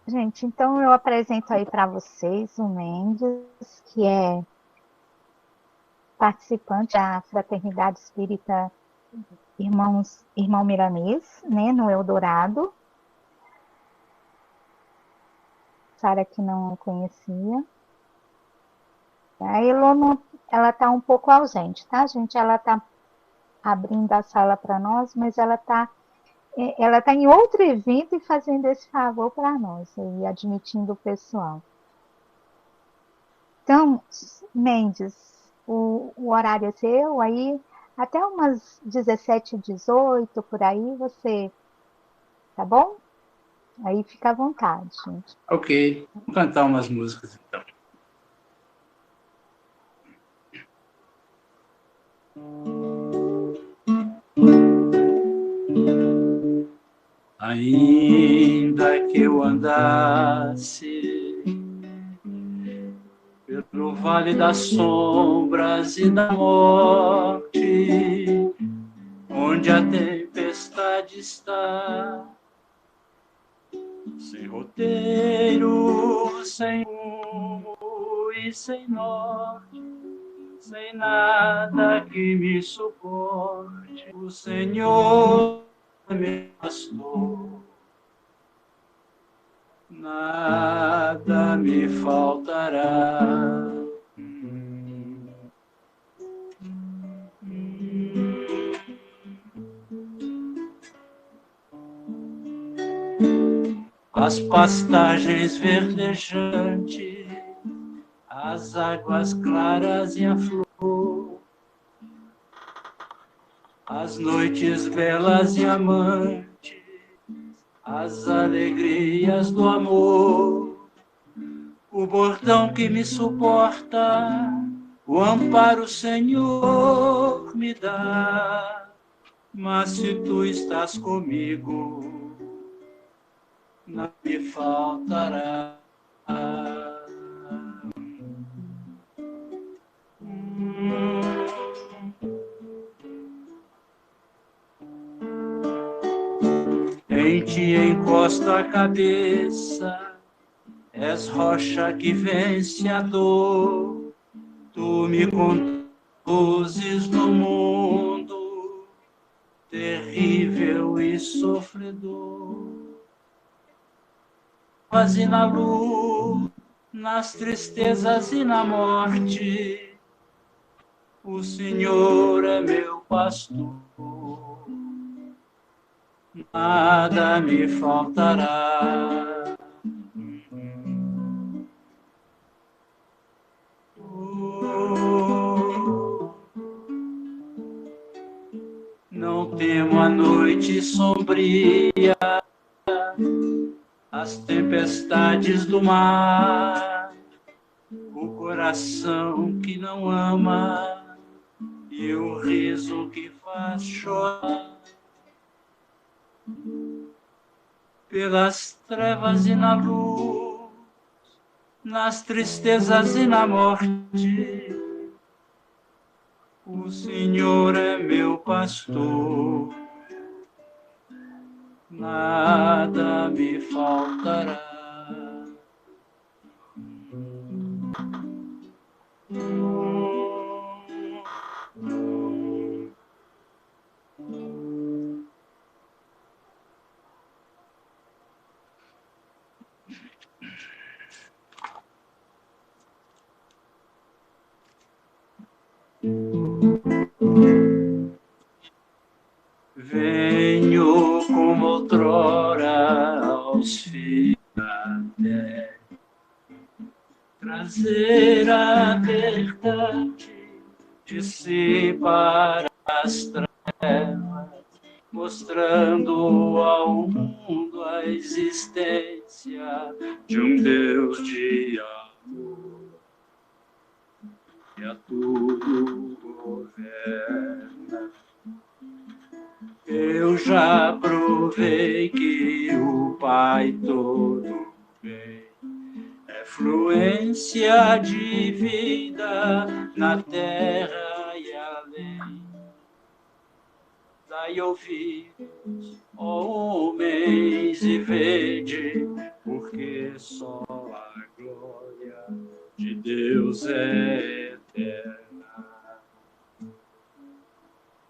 Gente, então eu apresento aí para vocês o Mendes, que é participante da Fraternidade Espírita Irmão Milanês, né, no Eldorado. Sara que não conhecia. A Elô, ela está um pouco ausente, tá, gente? Ela está abrindo a sala para nós, mas ela tá em outro evento e fazendo esse favor para nós, e admitindo o pessoal. Então, Mendes, o horário é seu, aí até umas 17, 18, por aí você, tá bom? Aí fica à vontade, gente. Ok, vou cantar umas músicas então. Ainda que eu andasse pelo vale das sombras e da morte, onde a tempestade está, sem roteiro, sem rumo e sem norte, sem nada que me suporte, o Senhor é meu pastor, nada me faltará. As pastagens verdejantes, as águas claras e a flor, as noites belas e amantes, as alegrias do amor, o bordão que me suporta, o amparo o Senhor me dá. Mas se tu estás comigo, não me faltará. Em ti encosto a cabeça, és rocha que vence a dor, tu me conduzes no mundo terrível e sofredor. Quase na luz, nas tristezas e na morte, o Senhor é meu pastor, nada me faltará. Não temo a noite sombria, as tempestades do mar, o coração que não ama e o riso que faz chorar. Pelas trevas e na luz, nas tristezas e na morte, o Senhor é meu pastor, nada me faltará. Venho como outrora aos filhos da terra, trazer a verdade de si para as trevas, mostrando ao mundo a existência de um Deus de amor que a tudo governa. Eu já provei que o Pai todo bem é fluência de vida na terra e além. Dai ouvidos, ó homens, e vede porque só a glória de Deus é eterna.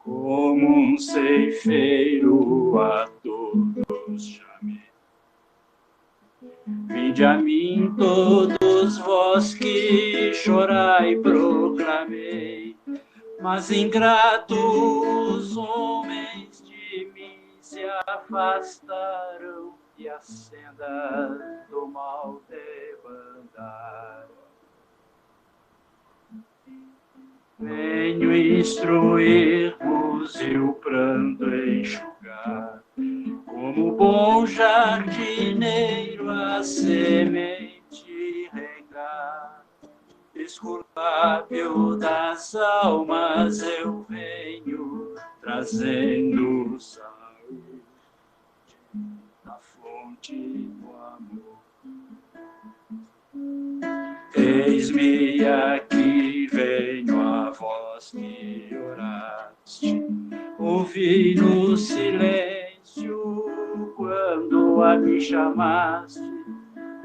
Como um ceifeiro a todos chamei. Vinde a mim todos vós que chorai, proclamei, mas ingratos homens de mim se afastaram e as sendas do mal debandaram. Venho instruir-vos e o pranto enxugar, como bom jardineiro a semente regar. Escurável das almas eu venho, trazendo saúde na fonte do amor. Eis-me aqui, venho a vós que oraste, ouvi no silêncio quando a me chamaste,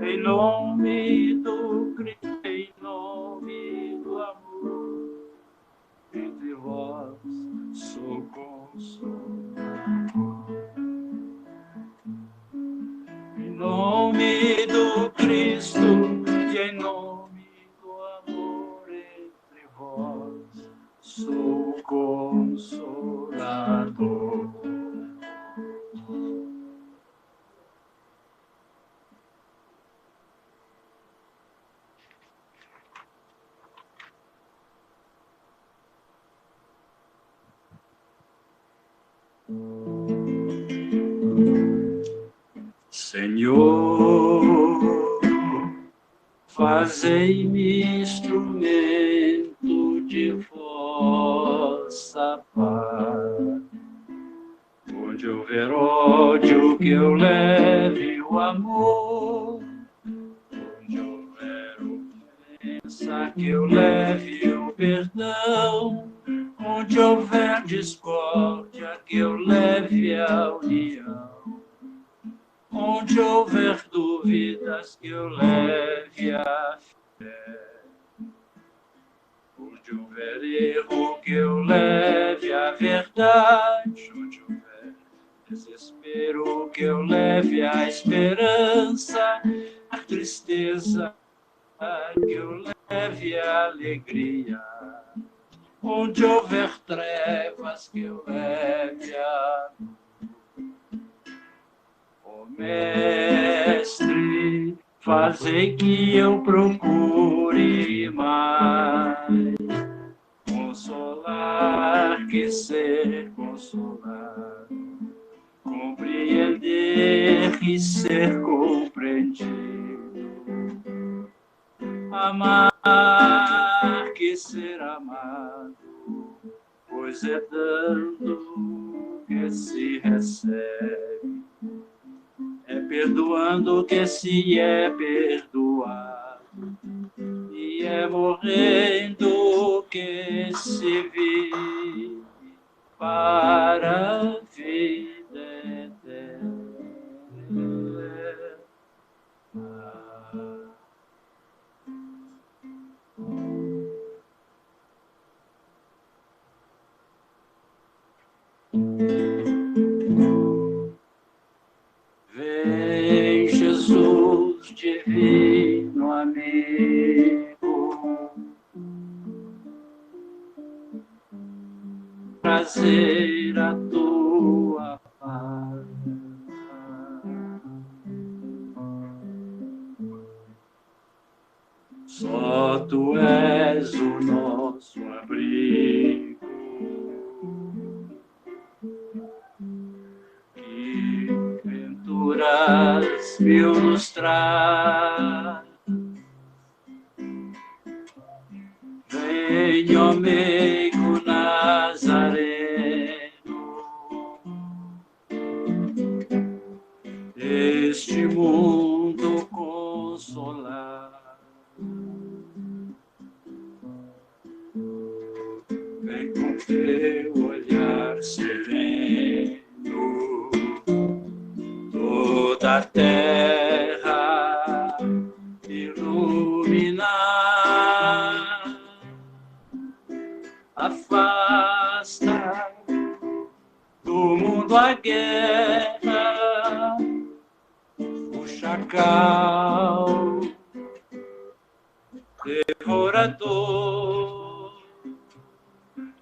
em nome do Cristo, em nome do amor, entre vós sou consolador. Em nome do Cristo e em nome do amor, entre vós sou consolador. Senhor, fazei-me instrumento de vossa paz. Onde houver ódio, que eu leve o amor. Onde houver ofensa, que eu leve o perdão. Onde houver discórdia, que eu leve a união. Onde houver dúvidas, que eu leve a fé. Onde houver erro, que eu leve a verdade. Onde houver desespero, que eu leve a esperança. A tristeza, que eu leve a alegria. Onde houver trevas, que eu leve a luz. Ó Mestre, fazei que eu procure mais consolar que ser consolado, compreender que ser compreendido, amar que ser amado, pois é dando que se recebe, é perdoando que se é perdoado, e é morrendo que se vive para a vida eterna. Vem, Jesus divino amigo, trazer a tua paz. Só tu és o nosso abrigo, que venturas mil nos traz. Vem, ó meigo Nazareno, este mundo consolar. Vem com teu olhar sereno, toda a terra no mundo a guerra, o chacal devorador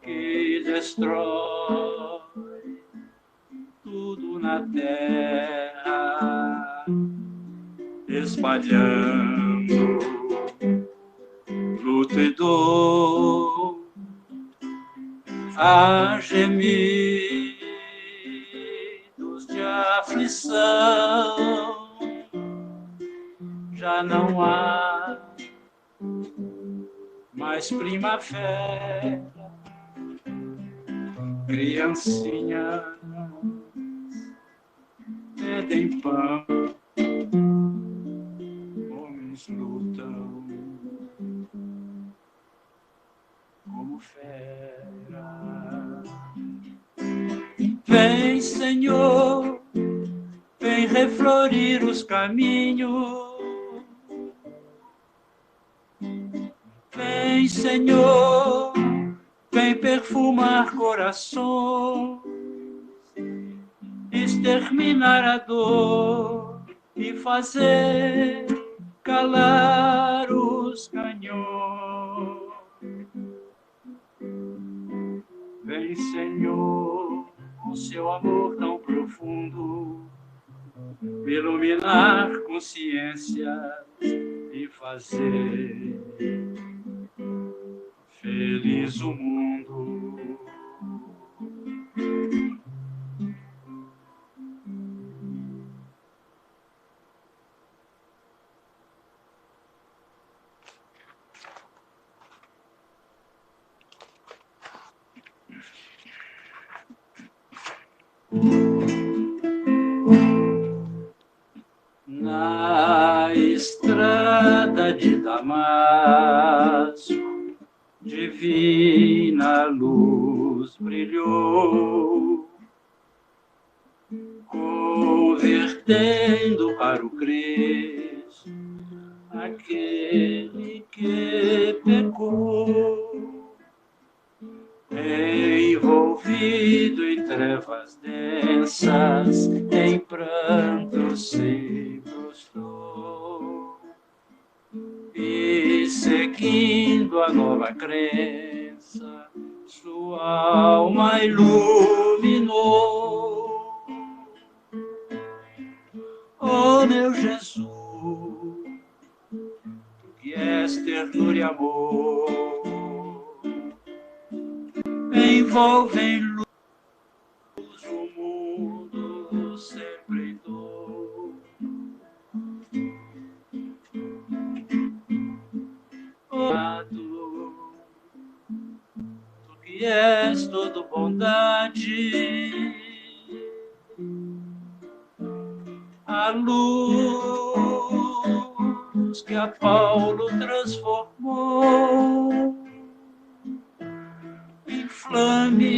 que destrói tudo na terra, espalhando luto e dor, a gemidos de aflição. Já não há mais primavera, criancinhas pedem pão, homens lutam como fera. Vem, Senhor, vem reflorir os caminhos. Vem, Senhor, vem perfumar corações, exterminar a dor e fazer calar os canhões. Vem, Senhor, com seu amor tão profundo, iluminar consciências e fazer feliz o mundo. Na estrada de Damasco, divina luz brilhou, convertendo para o Cristo aquele que pecou, envolvido em trevas densas, em pranto se prostrou, e seguindo a nova crença, sua alma iluminou. Oh, meu Jesus, tu que és ternura e amor, envolve em luz o mundo sempre em dor. Oh, tu que és toda bondade, a luz que a Paulo transformou, inflame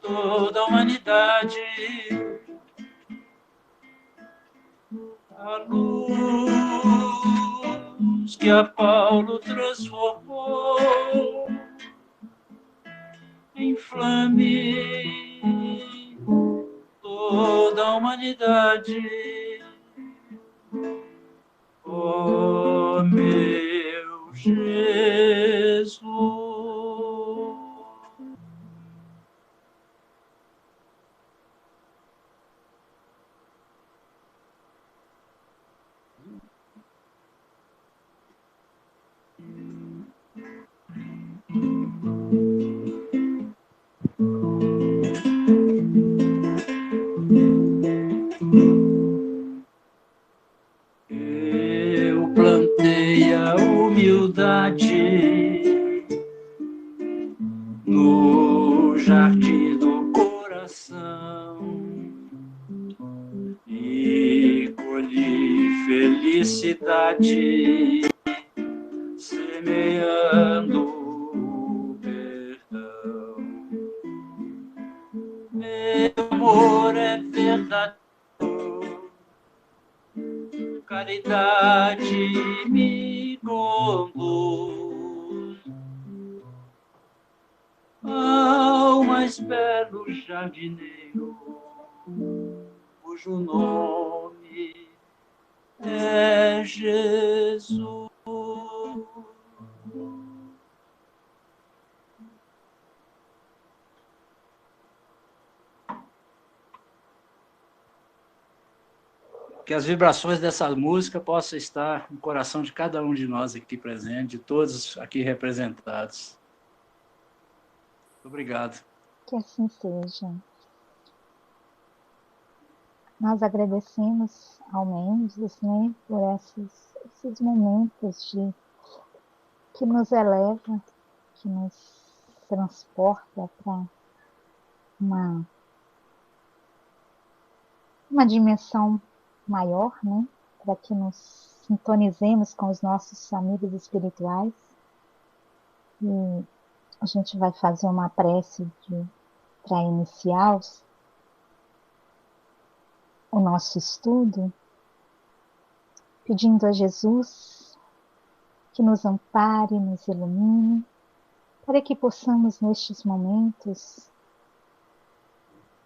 toda a humanidade, a luz que a Paulo transformou, inflame toda a humanidade. Oh, meu Jesus. Eu plantei a humildade no jardim do coração e colhi felicidade, semeando perdão. Meu amor é verdadeiro, caridade me conduz ao mais belo belo jardineiro, cujo nome é Jesus. Que as vibrações dessa música possam estar no coração de cada um de nós aqui presente, de todos aqui representados. Muito obrigado. Que assim seja. Nós agradecemos ao Mendes, né, por esses momentos que nos eleva, que nos transporta para uma dimensão maior, né, para que nos sintonizemos com os nossos amigos espirituais. E a gente vai fazer uma prece para iniciar o nosso estudo, pedindo a Jesus que nos ampare, nos ilumine, para que possamos nestes momentos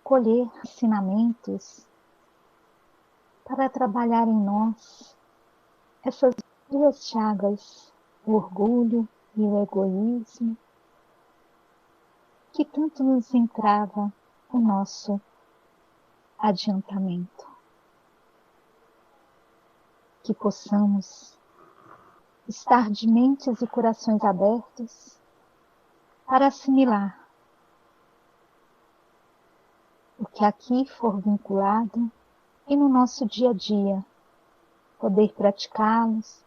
colher ensinamentos para trabalhar em nós essas duas chagas, o orgulho e o egoísmo, que tanto nos entrava o nosso adiantamento. Que possamos estar de mentes e corações abertos para assimilar o que aqui for vinculado e no nosso dia a dia poder praticá-los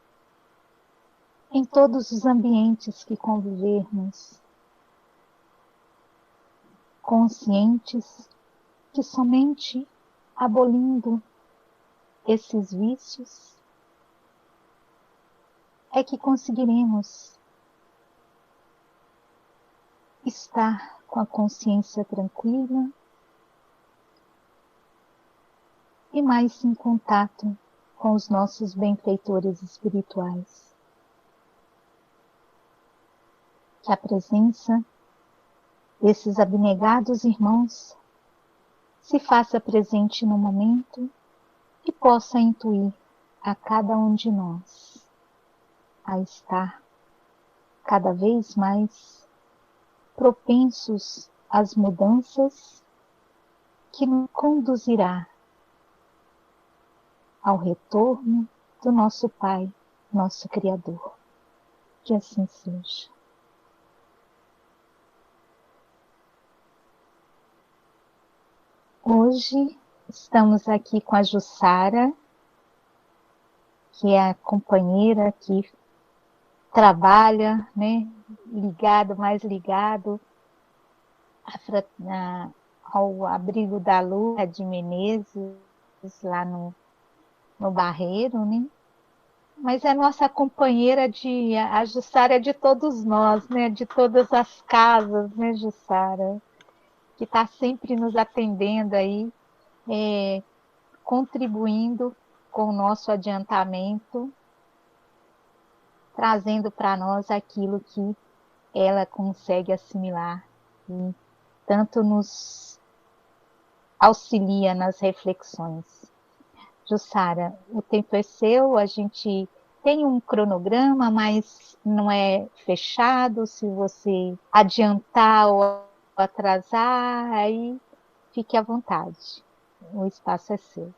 em todos os ambientes que convivermos, conscientes que somente abolindo esses vícios é que conseguiremos estar com a consciência tranquila e mais em contato com os nossos benfeitores espirituais. Que a presença desses abnegados irmãos se faça presente no momento e possa intuir a cada um de nós a estar cada vez mais propensos às mudanças que nos conduzirá ao retorno do nosso Pai, nosso Criador. Que assim seja. Hoje estamos aqui com a Jussara, que é a companheira que trabalha, né, mais ligado ao Abrigo da Lua de Menezes, lá no Barreiro, né? Mas é nossa companheira a Jussara é de todos nós, né? De todas as casas, né, Jussara? Que está sempre nos atendendo aí, contribuindo com o nosso adiantamento, trazendo para nós aquilo que ela consegue assimilar e tanto nos auxilia nas reflexões. Jussara, o tempo é seu, a gente tem um cronograma, mas não é fechado. Se você adiantar ou atrasar, aí fique à vontade. O espaço é seu.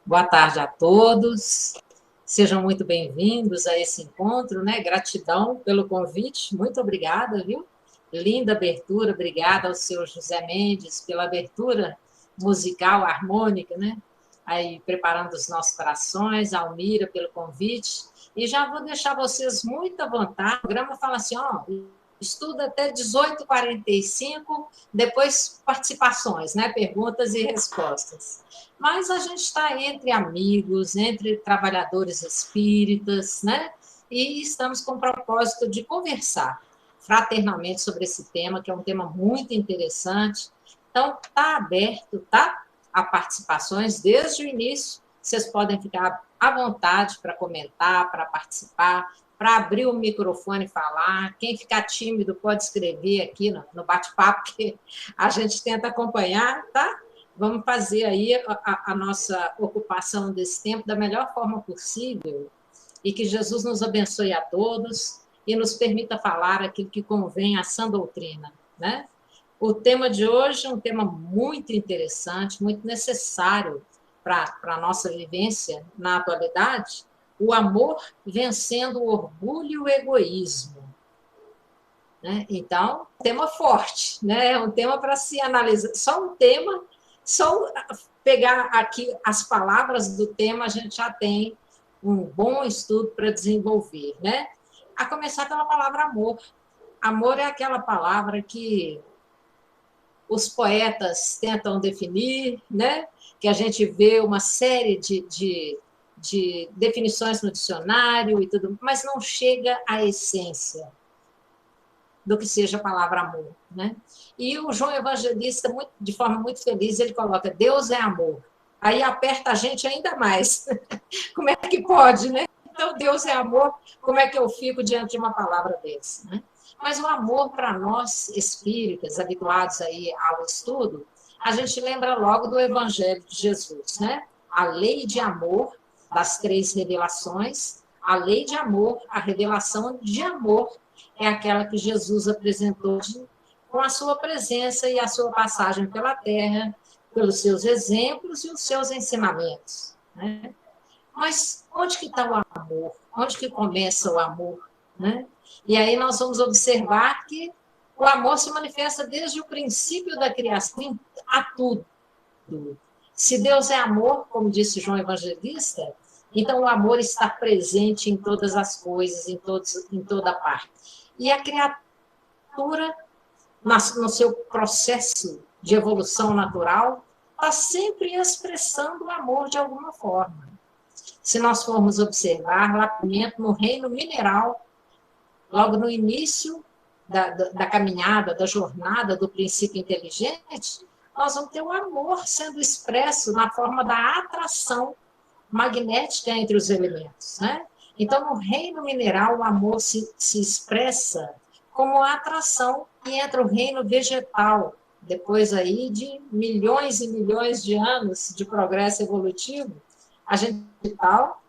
Boa tarde a todos. Sejam muito bem-vindos a esse encontro, né? Gratidão pelo convite. Muito obrigada, viu? Linda abertura. Obrigada ao seu José Mendes pela abertura musical, harmônica, né? Aí preparando os nossos corações, a Almira pelo convite. E já vou deixar vocês muito à vontade. O programa fala assim, ó, estuda até 18h45, depois participações, né? Perguntas e respostas. Mas a gente está entre amigos, entre trabalhadores espíritas, né? E estamos com o propósito de conversar fraternamente sobre esse tema, que é um tema muito interessante. Então, está aberto, tá? A participações desde o início. Vocês podem ficar à vontade para comentar, para participar, para abrir o microfone e falar. Quem ficar tímido pode escrever aqui no bate-papo, que a gente tenta acompanhar, tá? Vamos fazer aí a nossa ocupação desse tempo da melhor forma possível e que Jesus nos abençoe a todos e nos permita falar aquilo que convém à sã doutrina, né? O tema de hoje é um tema muito interessante, muito necessário para a nossa vivência na atualidade, o amor vencendo o orgulho e o egoísmo. Né? Então, tema forte, né? É um tema para se analisar. Só um tema, só pegar aqui as palavras do tema, a gente já tem um bom estudo para desenvolver. Né? A começar pela palavra amor. Amor é aquela palavra que os poetas tentam definir, né? Que a gente vê uma série de definições no dicionário e tudo, mas não chega à essência do que seja a palavra amor, né? E o João Evangelista, de forma muito feliz, ele coloca: Deus é amor. Aí aperta a gente ainda mais. Como é que pode, né? Então, Deus é amor, como é que eu fico diante de uma palavra dessa, né? Mas o amor, para nós espíritas, habituados aí ao estudo, a gente lembra logo do Evangelho de Jesus, né? A lei de amor das 3 revelações, a lei de amor, a revelação de amor, é aquela que Jesus apresentou com a sua presença e a sua passagem pela terra, pelos seus exemplos e os seus ensinamentos, né? Mas onde que está o amor? Onde que começa o amor? Né? E aí nós vamos observar que o amor se manifesta desde o princípio da criação a tudo. Se Deus é amor, como disse João Evangelista, então o amor está presente em todas as coisas, em toda parte. E a criatura, no seu processo de evolução natural, está sempre expressando o amor de alguma forma. Se nós formos observar lá no reino mineral, logo no início da caminhada, da jornada do princípio inteligente, nós vamos ter o amor sendo expresso na forma da atração magnética entre os elementos, né? Então, no reino mineral, o amor se expressa como a atração, e entra o reino vegetal, depois aí de milhões e milhões de anos de progresso evolutivo, a gente tal,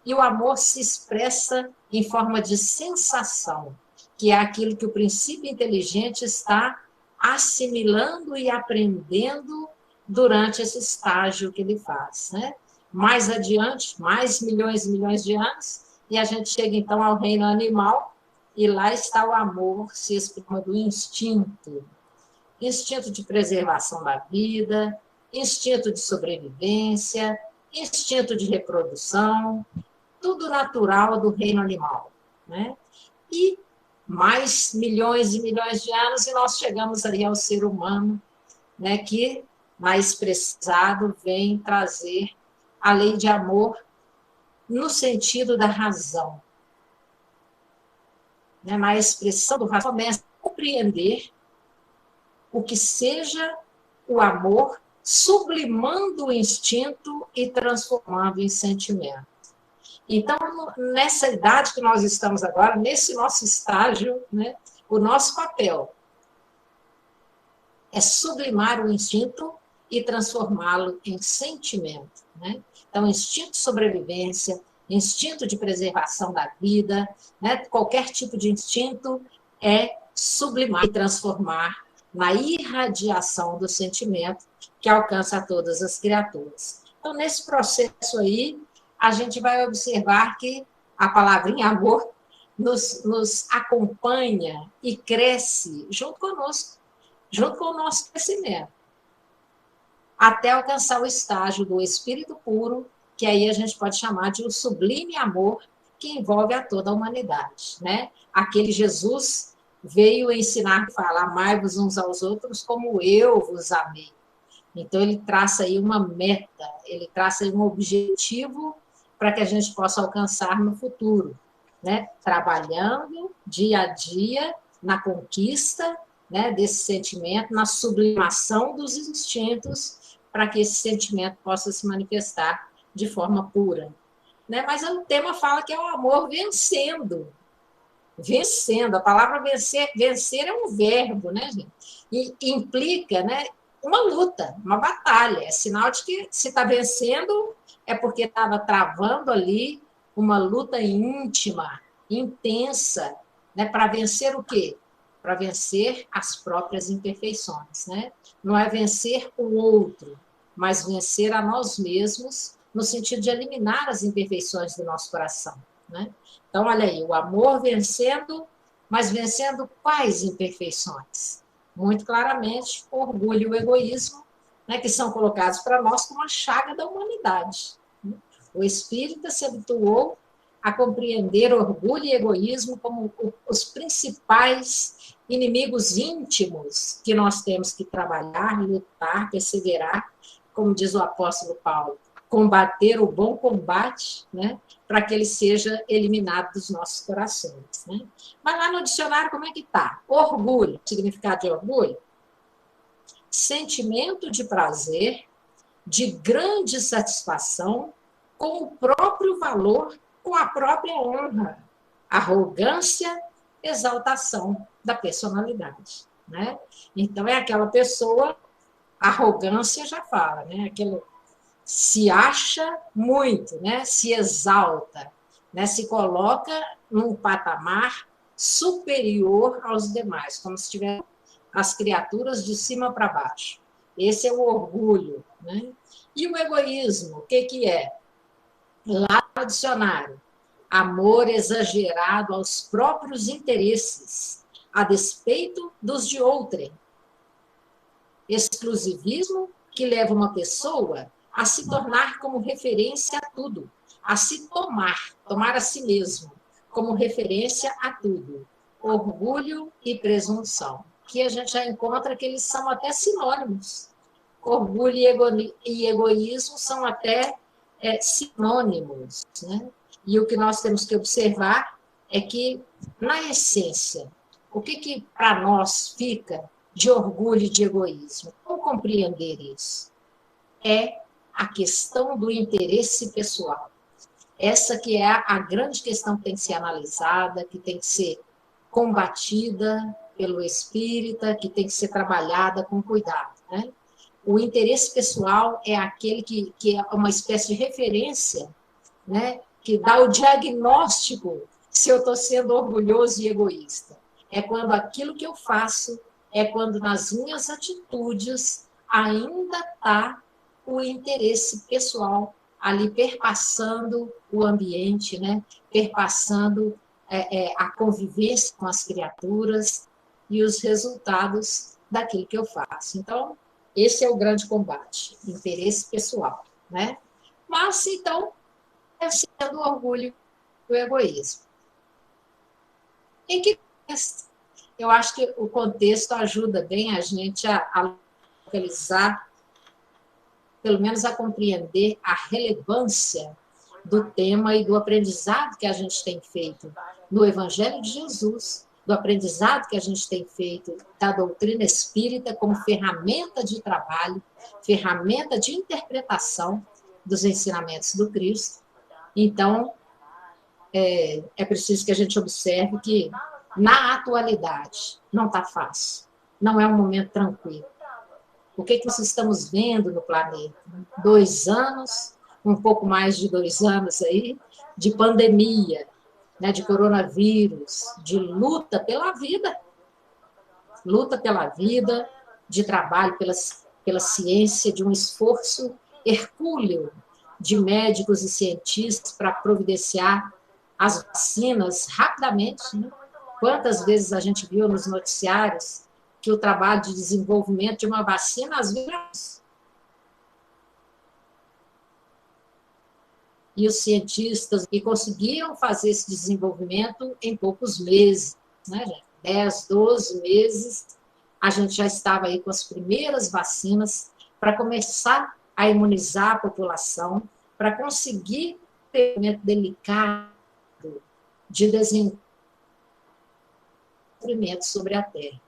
e o amor se expressa em forma de sensação, que é aquilo que o princípio inteligente está assimilando e aprendendo durante esse estágio que ele faz, né? Mais adiante, mais milhões e milhões de anos, e a gente chega então ao reino animal, e lá está o amor se exprimando do instinto, instinto de preservação da vida, instinto de sobrevivência, instinto de reprodução, tudo natural do reino animal, né? E mais milhões e milhões de anos, e nós chegamos aí ao ser humano, né, que, mais expressado, vem trazer a lei de amor no sentido da razão. Né? Na expressão do razão, começa a compreender o que seja o amor, sublimando o instinto e transformando em sentimento. Então, nessa idade que nós estamos agora, nesse nosso estágio, né, o nosso papel é sublimar o instinto e transformá-lo em sentimento. Né? Então, instinto de sobrevivência, instinto de preservação da vida, né, qualquer tipo de instinto é sublimar e transformar na irradiação do sentimento que alcança a todas as criaturas. Então, nesse processo aí, a gente vai observar que a palavrinha amor nos acompanha e cresce junto conosco, junto com o nosso crescimento, até alcançar o estágio do espírito puro, que aí a gente pode chamar de o sublime amor, que envolve a toda a humanidade. Né? Aquele Jesus veio ensinar a falar: amai-vos uns aos outros como eu vos amei. Então, ele traça aí uma meta, ele traça aí um objetivo para que a gente possa alcançar no futuro, né? Trabalhando dia a dia na conquista, né, desse sentimento, na sublimação dos instintos, para que esse sentimento possa se manifestar de forma pura. né? Mas o tema fala que é o amor vencendo. Vencendo. A palavra vencer, vencer é um verbo, né, gente? E implica, né, uma luta, uma batalha. É sinal de que se está vencendo é porque estava travando ali uma luta íntima, intensa, né, para vencer o quê? Para vencer as próprias imperfeições, né? Não é vencer o outro, mas vencer a nós mesmos, no sentido de eliminar as imperfeições do nosso coração, né? Então, olha aí, o amor vencendo, mas vencendo quais imperfeições? Muito claramente, o orgulho e o egoísmo, né, que são colocados para nós como a chaga da humanidade. O espírita se habituou a compreender orgulho e egoísmo como os principais inimigos íntimos que nós temos que trabalhar, lutar, perseverar, como diz o apóstolo Paulo, combater o bom combate, né, para que ele seja eliminado dos nossos corações. Né? Mas lá no dicionário, como é que está? Orgulho, significado de orgulho? Sentimento de prazer, de grande satisfação com o próprio valor, com a própria honra, arrogância, exaltação da personalidade. Né? Então, é aquela pessoa, arrogância já fala, né? Aquele se acha muito, né? Se exalta, né? Se coloca num patamar superior aos demais, como se tivesse as criaturas de cima para baixo. Esse é o orgulho. Né? E o egoísmo, o que é? Lá no dicionário, amor exagerado aos próprios interesses, a despeito dos de outrem. Exclusivismo que leva uma pessoa a se tornar como referência a tudo, a se tomar a si mesmo como referência a tudo. Orgulho e presunção, que a gente já encontra que eles são até sinônimos. Orgulho e egoísmo são até sinônimos. Né? E o que nós temos que observar é que, na essência, o que para nós fica de orgulho e de egoísmo? Como compreender isso? É a questão do interesse pessoal. Essa que é a grande questão que tem que ser analisada, que tem que ser combatida pelo espírita, que tem que ser trabalhada com cuidado. Né? O interesse pessoal é aquele que é uma espécie de referência, né? Que dá o diagnóstico se eu estou sendo orgulhoso e egoísta. É quando aquilo que eu faço, é quando nas minhas atitudes ainda está o interesse pessoal ali perpassando o ambiente, né? Perpassando a convivência com as criaturas e os resultados daquilo que eu faço. Então, esse é o grande combate, interesse pessoal. Né? Mas, então, sendo o orgulho e o egoísmo. Em que eu acho que o contexto ajuda bem a gente a localizar, pelo menos a compreender a relevância do tema e do aprendizado que a gente tem feito no Evangelho de Jesus, do aprendizado que a gente tem feito da doutrina espírita como ferramenta de trabalho, ferramenta de interpretação dos ensinamentos do Cristo. Então, é preciso que a gente observe que, na atualidade, não está fácil, não é um momento tranquilo. O que nós estamos vendo no planeta? 2 anos, um pouco mais de 2 anos aí, de pandemia, né, de coronavírus, de luta pela vida, de trabalho pela ciência, de um esforço hercúleo de médicos e cientistas para providenciar as vacinas rapidamente. Né? Quantas vezes a gente viu nos noticiários que o trabalho de desenvolvimento de uma vacina, às vezes, e os cientistas que conseguiam fazer esse desenvolvimento em poucos meses, né, gente? 10, 12 meses, a gente já estava aí com as primeiras vacinas para começar a imunizar a população, para conseguir ter um momento delicado de desenvolvimento sobre a Terra.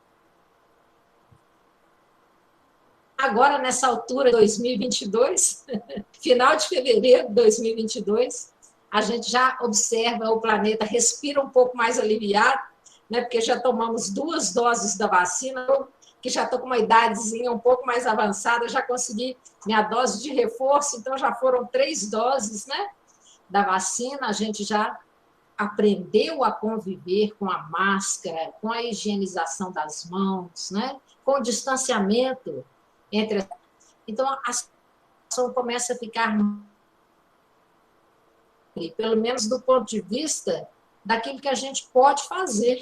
Agora, nessa altura, 2022, final de fevereiro de 2022, a gente já observa o planeta, respira um pouco mais aliviado, né? Porque já tomamos 2 doses da vacina, eu, que já estou com uma idadezinha um pouco mais avançada, já consegui minha dose de reforço, então já foram 3 doses, né, da vacina, a gente já aprendeu a conviver com a máscara, com a higienização das mãos, né, com o distanciamento entre... Então, a situação começa a ficar, pelo menos do ponto de vista daquilo que a gente pode fazer,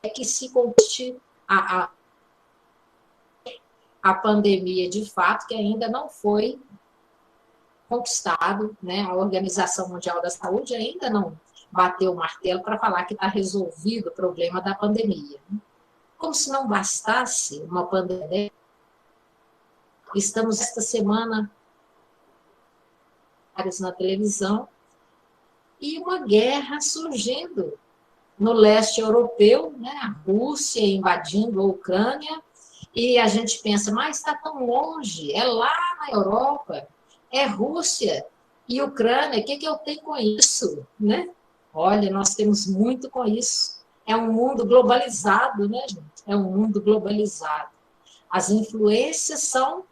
é que se conquiste a pandemia de fato, que ainda não foi conquistado, né? A Organização Mundial da Saúde ainda não bateu o martelo para falar que está resolvido o problema da pandemia. Como se não bastasse uma pandemia, estamos esta semana na televisão e uma guerra surgindo no leste europeu, né? A Rússia invadindo a Ucrânia, e a gente pensa, mas está tão longe, é lá na Europa, é Rússia e Ucrânia, o que eu tenho com isso? Né? Olha, nós temos muito com isso. É um mundo globalizado, né, gente? É um mundo globalizado. As influências são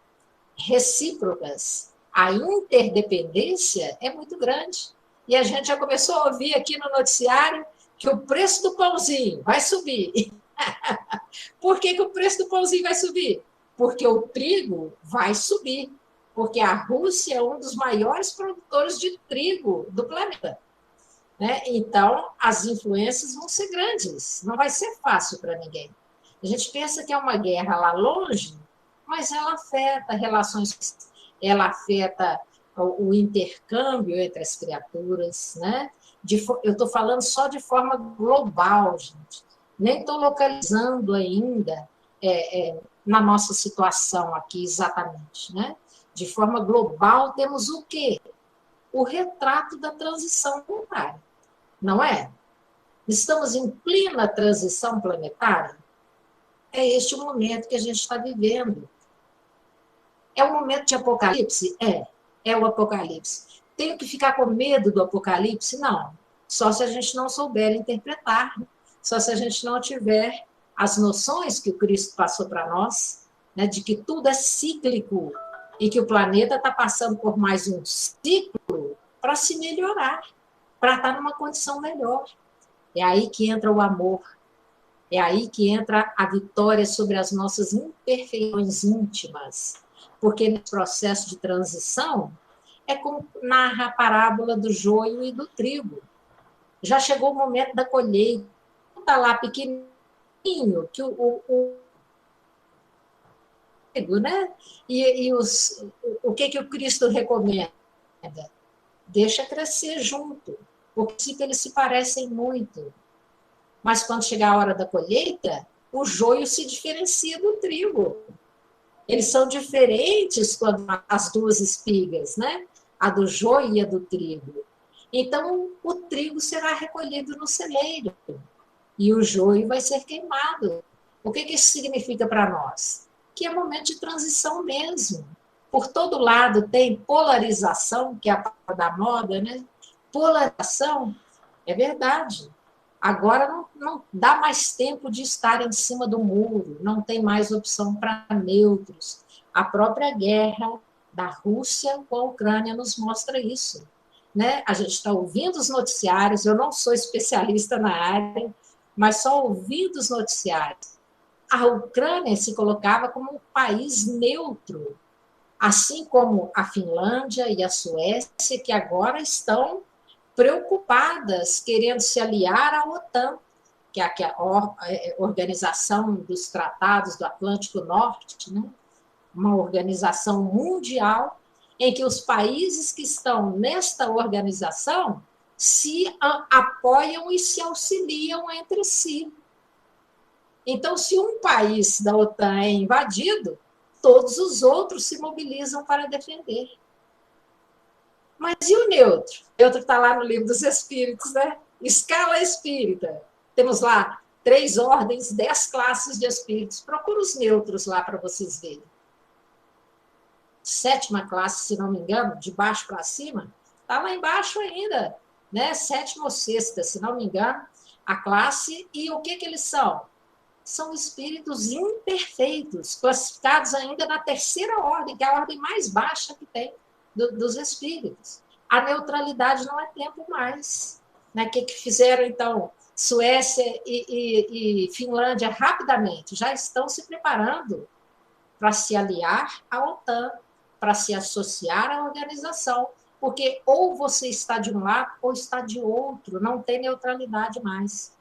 recíprocas. A interdependência é muito grande. E a gente já começou a ouvir aqui no noticiário que o preço do pãozinho vai subir. Por que o preço do pãozinho vai subir? Porque o trigo vai subir. Porque a Rússia é um dos maiores produtores de trigo do planeta. Né? Então, as influências vão ser grandes. Não vai ser fácil para ninguém. A gente pensa que é uma guerra lá longe, mas ela afeta relações, ela afeta o intercâmbio entre as criaturas, né? Eu estou falando só de forma global, gente. Nem estou localizando ainda na nossa situação aqui exatamente, né? De forma global, temos o quê? O retrato da transição planetária, não é? Estamos em plena transição planetária. É este o momento que a gente está vivendo. É um momento de apocalipse? É o apocalipse. Tenho que ficar com medo do apocalipse? Não. Só se a gente não souber interpretar, só se a gente não tiver as noções que o Cristo passou para nós, né, de que tudo é cíclico e que o planeta está passando por mais um ciclo para se melhorar, para estar numa condição melhor. É aí que entra o amor, é aí que entra a vitória sobre as nossas imperfeições íntimas, porque nesse processo de transição é como narra a parábola do joio e do trigo. Já chegou o momento da colheita, está lá pequenininho, que o né? O que o Cristo recomenda? Deixa crescer junto, porque eles se parecem muito. Mas quando chegar a hora da colheita, o joio se diferencia do trigo. Eles são diferentes quando as 2 espigas, né? A do joio e a do trigo. Então, o trigo será recolhido no celeiro e o joio vai ser queimado. O que isso significa para nós? Que é momento de transição mesmo. Por todo lado tem polarização, que é a palavra da moda, né? Polarização, é verdade. Agora não dá mais tempo de estar em cima do muro, não tem mais opção para neutros. A própria guerra da Rússia com a Ucrânia nos mostra isso. Né? A gente está ouvindo os noticiários, eu não sou especialista na área, mas só ouvindo os noticiários. A Ucrânia se colocava como um país neutro, assim como a Finlândia e a Suécia, que agora estão preocupadas, querendo se aliar à OTAN, que é a Organização dos Tratados do Atlântico Norte, né? Uma organização mundial em que os países que estão nesta organização se apoiam e se auxiliam entre si. Então, se um país da OTAN é invadido, todos os outros se mobilizam para defender. Mas e o neutro? O neutro está lá no Livro dos Espíritos, né? Escala espírita. Temos lá 3 ordens, 10 classes de espíritos. Procura os neutros lá para vocês verem. 7ª classe, se não me engano, de baixo para cima, está lá embaixo ainda, né? Sétima ou sexta, se não me engano, a classe. E o que eles são? São espíritos imperfeitos, classificados ainda na terceira ordem, que é a ordem mais baixa que tem dos espíritos. A neutralidade não é tempo mais. Né? O que fizeram, então, Suécia e Finlândia rapidamente? Já estão se preparando para se aliar à OTAN, para se associar à organização, porque ou você está de um lado ou está de outro, não tem neutralidade mais.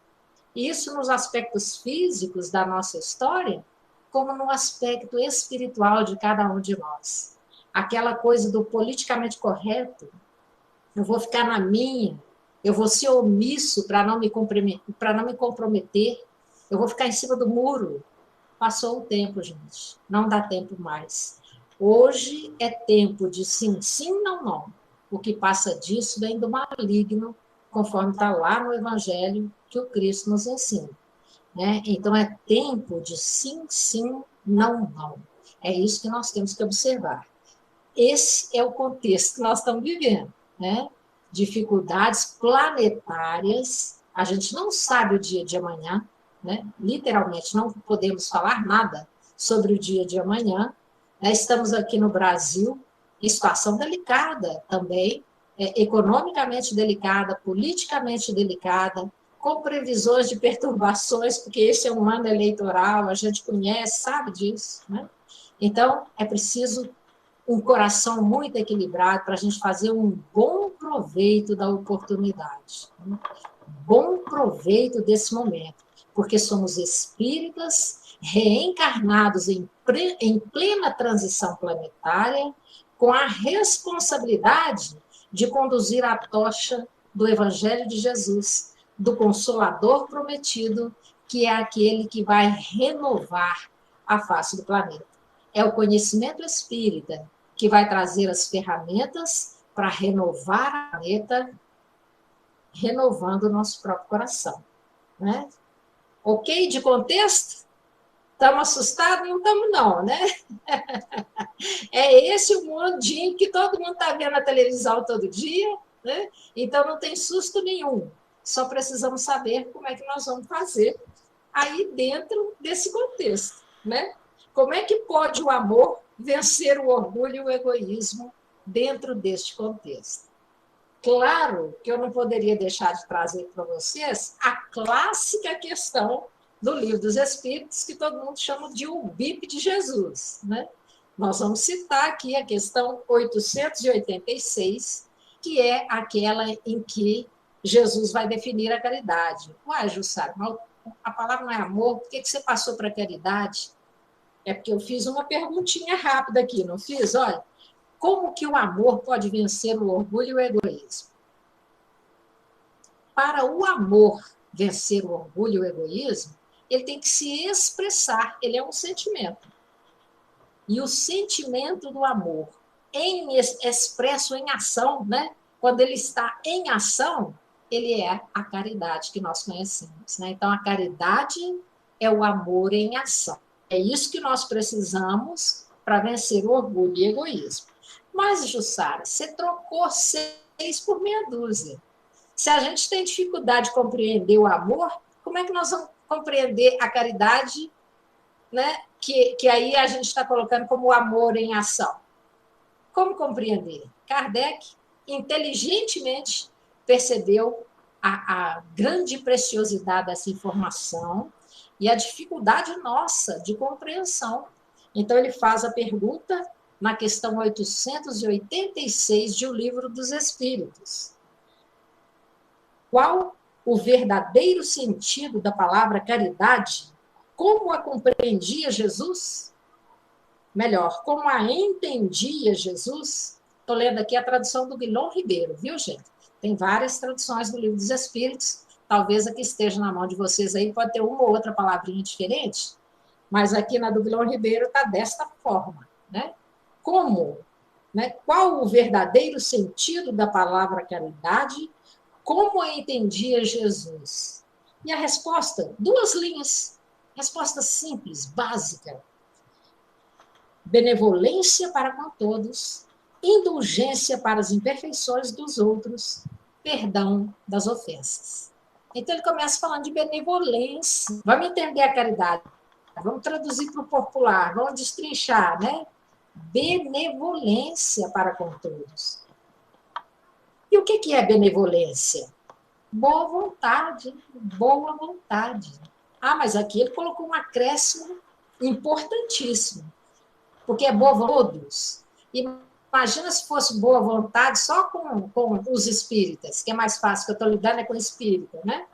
Isso nos aspectos físicos da nossa história, como no aspecto espiritual de cada um de nós. Aquela coisa do politicamente correto, eu vou ficar na minha, eu vou ser omisso para não me comprometer, eu vou ficar em cima do muro. Passou o tempo, gente. Não dá tempo mais. Hoje é tempo de sim, sim, não, não. O que passa disso vem do maligno, conforme está lá no Evangelho que o Cristo nos ensina. Né? Então, é tempo de sim, sim, não, não. É isso que nós temos que observar. Esse é o contexto que nós estamos vivendo. Né? Dificuldades planetárias. A gente não sabe o dia de amanhã. Né? Literalmente, não podemos falar nada sobre o dia de amanhã. Né? Estamos aqui no Brasil, em situação delicada também, economicamente delicada, politicamente delicada, com previsões de perturbações, porque esse é um ano eleitoral, a gente conhece, sabe disso. Né? Então, é preciso um coração muito equilibrado para a gente fazer um bom proveito da oportunidade. Né? Bom proveito desse momento, porque somos espíritas reencarnados em plena transição planetária, com a responsabilidade de conduzir a tocha do Evangelho de Jesus, do Consolador prometido, que é aquele que vai renovar a face do planeta. É o conhecimento espírita que vai trazer as ferramentas para renovar o planeta, renovando o nosso próprio coração. Né? Ok? De contexto? Estamos assustados? Não estamos, não, né? É esse o mundinho que todo mundo está vendo na televisão todo dia, né? Então não tem susto nenhum. Só precisamos saber como é que nós vamos fazer aí dentro desse contexto, né? Como é que pode o amor vencer o orgulho e o egoísmo dentro deste contexto? Claro que eu não poderia deixar de trazer para vocês a clássica questão do Livro dos Espíritos, que todo mundo chama de o BIP de Jesus. Né? Nós vamos citar aqui a questão 886, que é aquela em que Jesus vai definir a caridade. Uai, Jussara, a palavra não é amor, por que você passou para a caridade? É porque eu fiz uma perguntinha rápida aqui, não fiz? Olha, como que o amor pode vencer o orgulho e o egoísmo? Para o amor vencer o orgulho e o egoísmo, ele tem que se expressar, ele é um sentimento. E o sentimento do amor, expresso em ação, né? Quando ele está em ação, ele é a caridade que nós conhecemos. Né? Então, a caridade é o amor em ação. É isso que nós precisamos para vencer o orgulho e o egoísmo. Mas, Jussara, você trocou 6 por meia dúzia. Se a gente tem dificuldade de compreender o amor, como é que nós vamos compreender a caridade, né? Que aí a gente está colocando como o amor em ação? Como compreender? Kardec inteligentemente percebeu a grande preciosidade dessa informação e a dificuldade nossa de compreensão. Então, ele faz a pergunta na questão 886 de O Livro dos Espíritos. Qual o verdadeiro sentido da palavra caridade? Como a compreendia Jesus? Melhor, como a entendia Jesus? Estou lendo aqui a tradução do Guilherme Ribeiro, viu, gente? Tem várias traduções do Livro dos Espíritos, talvez a que esteja na mão de vocês aí pode ter uma ou outra palavrinha diferente, mas aqui na do Guilherme Ribeiro está desta forma, né? Como? Né? Qual o verdadeiro sentido da palavra caridade? Como entendia Jesus? E a resposta, 2 linhas. Resposta simples, básica. Benevolência para com todos, indulgência para as imperfeições dos outros, perdão das ofensas. Então, ele começa falando de benevolência. Vamos entender a caridade. Vamos traduzir para o popular, vamos destrinchar, né? Benevolência para com todos. E o que é benevolência? Boa vontade, boa vontade. Ah, mas aqui ele colocou um acréscimo importantíssimo, porque é boa vontade todos. Imagina se fosse boa vontade só com os espíritas, que é mais fácil, que eu estou lidando com espírita, né?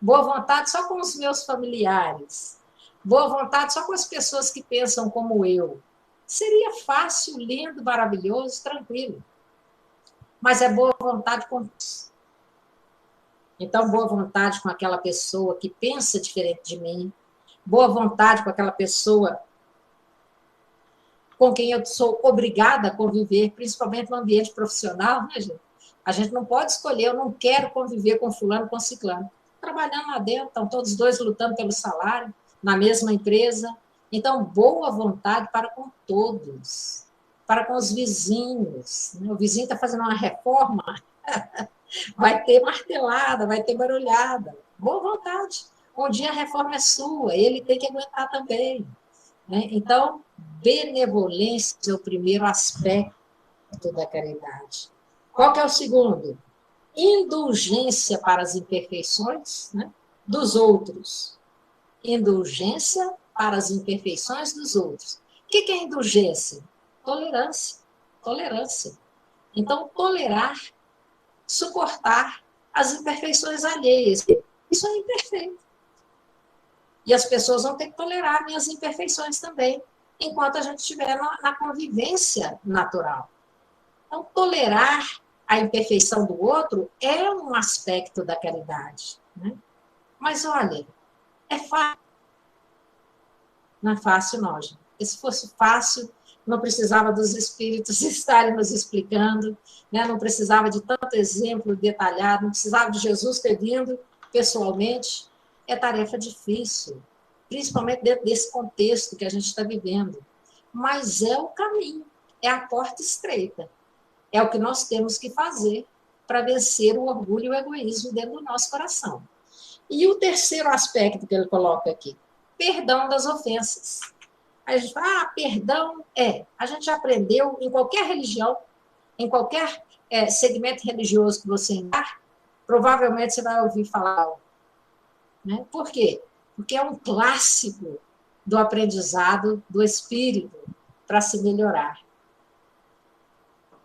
Boa vontade só com os meus familiares. Boa vontade só com as pessoas que pensam como eu. Seria fácil, lindo, maravilhoso, tranquilo. Mas é boa vontade com todos. Então, boa vontade com aquela pessoa que pensa diferente de mim. Boa vontade com aquela pessoa com quem eu sou obrigada a conviver, principalmente no ambiente profissional, né, gente? A gente não pode escolher, eu não quero conviver com fulano, com ciclano. Trabalhando lá dentro, estão todos dois lutando pelo salário, na mesma empresa. Então, boa vontade para com todos, para com os vizinhos. O vizinho está fazendo uma reforma, vai ter martelada, vai ter barulhada. Boa vontade. Um dia a reforma é sua, ele tem que aguentar também. Então, benevolência é o primeiro aspecto da caridade. Qual que é o segundo? Indulgência para as imperfeições, né, dos outros. Indulgência para as imperfeições dos outros. O que é indulgência? Tolerância. Tolerância. Então, tolerar, suportar as imperfeições alheias. Isso é imperfeito. E as pessoas vão ter que tolerar minhas imperfeições também, enquanto a gente estiver na convivência natural. Então, tolerar a imperfeição do outro é um aspecto da caridade. Né? Mas, olha, é fácil. Não é fácil, não, gente. Porque se fosse fácil, não precisava dos espíritos estarem nos explicando, né? Não precisava de tanto exemplo detalhado, não precisava de Jesus ter vindo pessoalmente. É tarefa difícil, principalmente dentro desse contexto que a gente está vivendo. Mas é o caminho, é a porta estreita. É o que nós temos que fazer para vencer o orgulho e o egoísmo dentro do nosso coração. E o terceiro aspecto que ele coloca aqui, perdão das ofensas. Aí a gente fala, perdão a gente já aprendeu em qualquer religião, em qualquer segmento religioso que você entrar, provavelmente você vai ouvir falar. Né? Por quê? Porque é um clássico do aprendizado do espírito para se melhorar.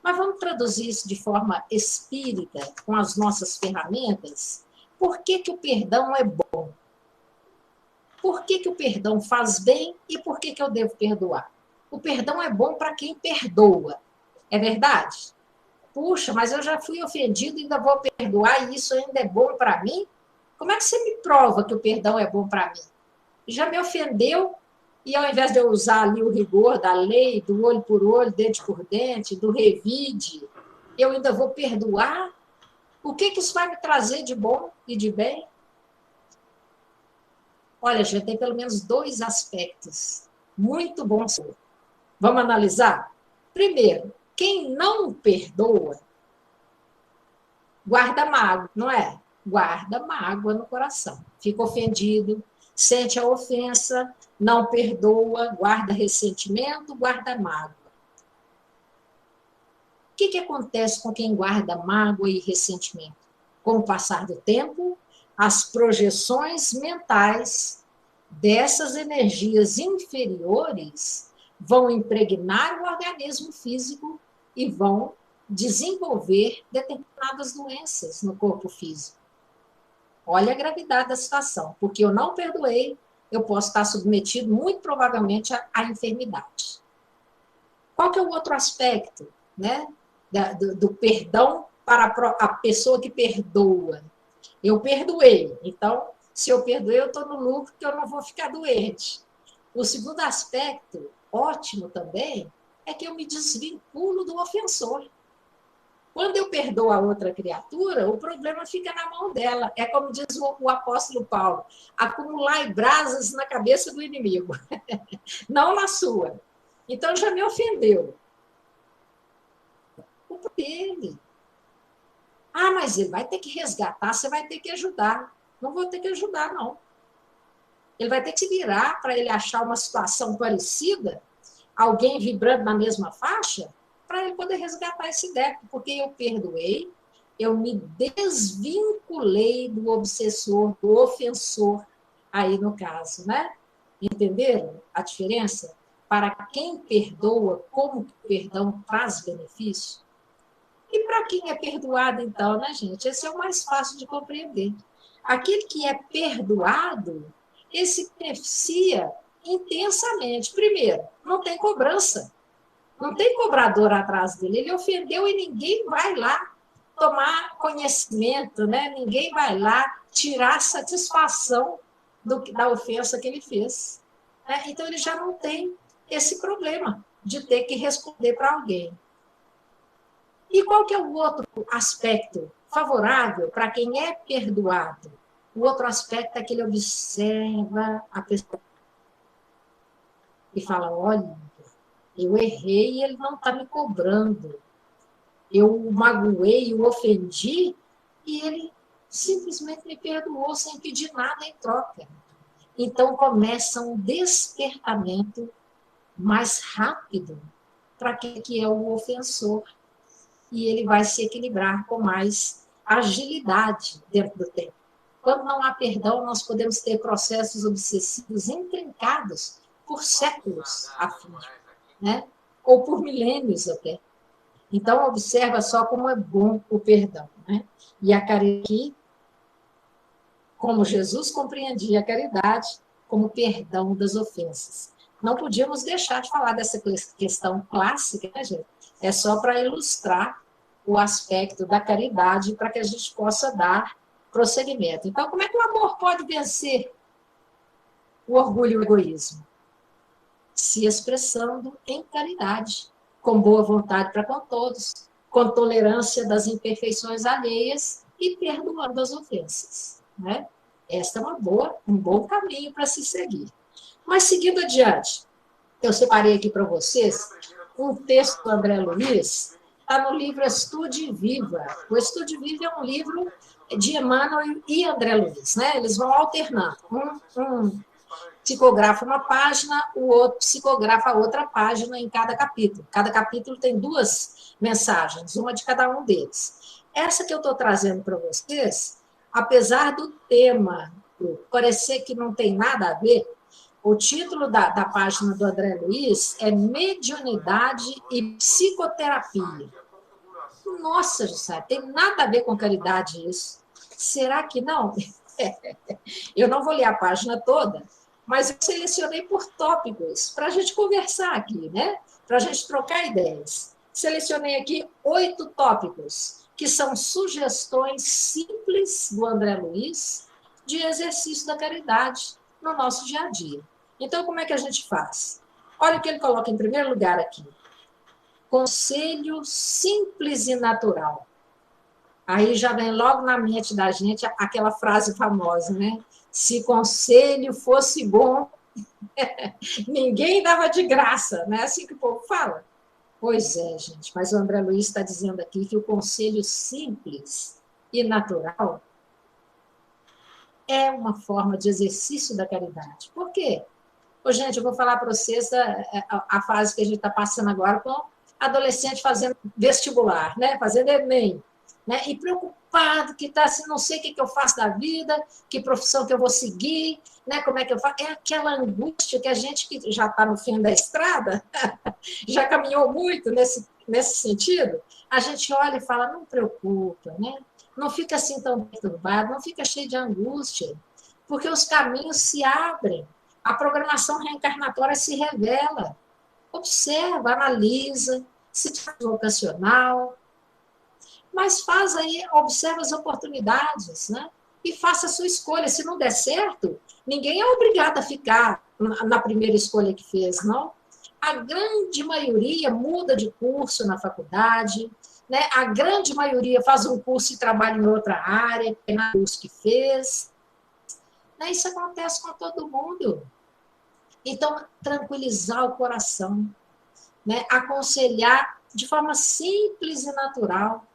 Mas vamos traduzir isso de forma espírita, com as nossas ferramentas? Por que o perdão é bom? Por que o perdão faz bem e por que eu devo perdoar? O perdão é bom para quem perdoa. É verdade? Puxa, mas eu já fui ofendido e ainda vou perdoar e isso ainda é bom para mim? Como é que você me prova que o perdão é bom para mim? Já me ofendeu e ao invés de eu usar ali o rigor da lei, do olho por olho, dente por dente, do revide, eu ainda vou perdoar? O que isso vai me trazer de bom e de bem? Olha, já tem pelo menos 2 aspectos muito bons. Vamos analisar? Primeiro, quem não perdoa, guarda mágoa, não é? Guarda mágoa no coração. Fica ofendido, sente a ofensa, não perdoa, guarda ressentimento, guarda mágoa. O que acontece com quem guarda mágoa e ressentimento? Com o passar do tempo, as projeções mentais dessas energias inferiores vão impregnar o organismo físico e vão desenvolver determinadas doenças no corpo físico. Olha a gravidade da situação, porque eu não perdoei, eu posso estar submetido, muito provavelmente, à enfermidade. Qual que é o outro aspecto, né, do perdão para a pessoa que perdoa? Eu perdoei, então, se eu perdoei, eu estou no lucro, que eu não vou ficar doente. O segundo aspecto, ótimo também, é que eu me desvinculo do ofensor. Quando eu perdoo a outra criatura, o problema fica na mão dela. É como diz o apóstolo Paulo, acumular brasas na cabeça do inimigo, não na sua. Então, já me ofendeu. culpa dele. Ah, mas ele vai ter que resgatar, você vai ter que ajudar. Não vou ter que ajudar, não. Ele vai ter que se virar para ele achar uma situação parecida, alguém vibrando na mesma faixa, para ele poder resgatar esse débito, porque eu perdoei, eu me desvinculei do obsessor, do ofensor, aí no caso, né? Entenderam a diferença? Para quem perdoa, como que o perdão traz benefício? E para quem é perdoado, então, né, gente? Esse é o mais fácil de compreender. Aquele que é perdoado, esse beneficia intensamente. Primeiro, não tem cobrança. Não tem cobrador atrás dele. Ele ofendeu e ninguém vai lá tomar conhecimento, né? Ninguém vai lá tirar satisfação da ofensa que ele fez. Né? Então, ele já não tem esse problema de ter que responder para alguém. E qual que é o outro aspecto favorável para quem é perdoado? O outro aspecto é que ele observa a pessoa e fala, olha, eu errei e ele não está me cobrando. Eu o magoei, o ofendi e ele simplesmente me perdoou sem pedir nada em troca. Então começa um despertamento mais rápido para aquele que é o ofensor. E ele vai se equilibrar com mais agilidade dentro do tempo. Quando não há perdão, nós podemos ter processos obsessivos intrincados por séculos a fim, né? Ou por milênios até. Então, observa só como é bom o perdão. Né? E a caridade, como Jesus compreendia a caridade, como perdão das ofensas. Não podíamos deixar de falar dessa questão clássica, né, gente? É só para ilustrar o aspecto da caridade para que a gente possa dar prosseguimento. Então, como é que o amor pode vencer o orgulho e o egoísmo? Se expressando em caridade, com boa vontade para com todos, com tolerância das imperfeições alheias e perdoando as ofensas. Né? Esta é um bom caminho para se seguir. Mas, seguindo adiante, eu separei aqui para vocês um texto do André Luiz, está no livro Estude Viva. O Estude Viva é um livro de Emmanuel e André Luiz. Né? Eles vão alternando. Um psicografa uma página, o outro psicografa outra página em cada capítulo. Cada capítulo tem 2 mensagens, uma de cada um deles. Essa que eu estou trazendo para vocês, apesar do tema parecer que não tem nada a ver, o título da página do André Luiz é Mediunidade e Psicoterapia. Nossa, Jussara, tem nada a ver com caridade isso. Será que não? Eu não vou ler a página toda, mas eu selecionei por tópicos para a gente conversar aqui, né? Para a gente trocar ideias. Selecionei aqui 8 tópicos, que são sugestões simples do André Luiz de exercício da caridade no nosso dia a dia. Então, como é que a gente faz? Olha o que ele coloca em primeiro lugar aqui. Conselho simples e natural. Aí já vem logo na mente da gente aquela frase famosa, né? Se conselho fosse bom, ninguém dava de graça, não é assim que o povo fala? Pois é, gente, mas o André Luiz está dizendo aqui que o conselho simples e natural é uma forma de exercício da caridade. Por quê? Ô, gente, eu vou falar para vocês a fase que a gente está passando agora com adolescente fazendo vestibular, né? Fazendo Enem. Né? E preocupado que está assim, não sei o que eu faço da vida, que profissão que eu vou seguir, né? Como é que eu faço? É aquela angústia que a gente que já está no fim da estrada, já caminhou muito nesse sentido, a gente olha e fala, não preocupa, né? Não fica assim tão perturbado, não fica cheio de angústia, porque os caminhos se abrem, a programação reencarnatória se revela. Observa, analisa, se faz vocacional, mas faz aí, observa as oportunidades, né? E faça a sua escolha. Se não der certo, ninguém é obrigado a ficar na primeira escolha que fez, não. A grande maioria muda de curso na faculdade, né? A grande maioria faz um curso e trabalha em outra área, que é o curso que fez. Né? Isso acontece com todo mundo. Então, tranquilizar o coração, né? Aconselhar de forma simples e natural,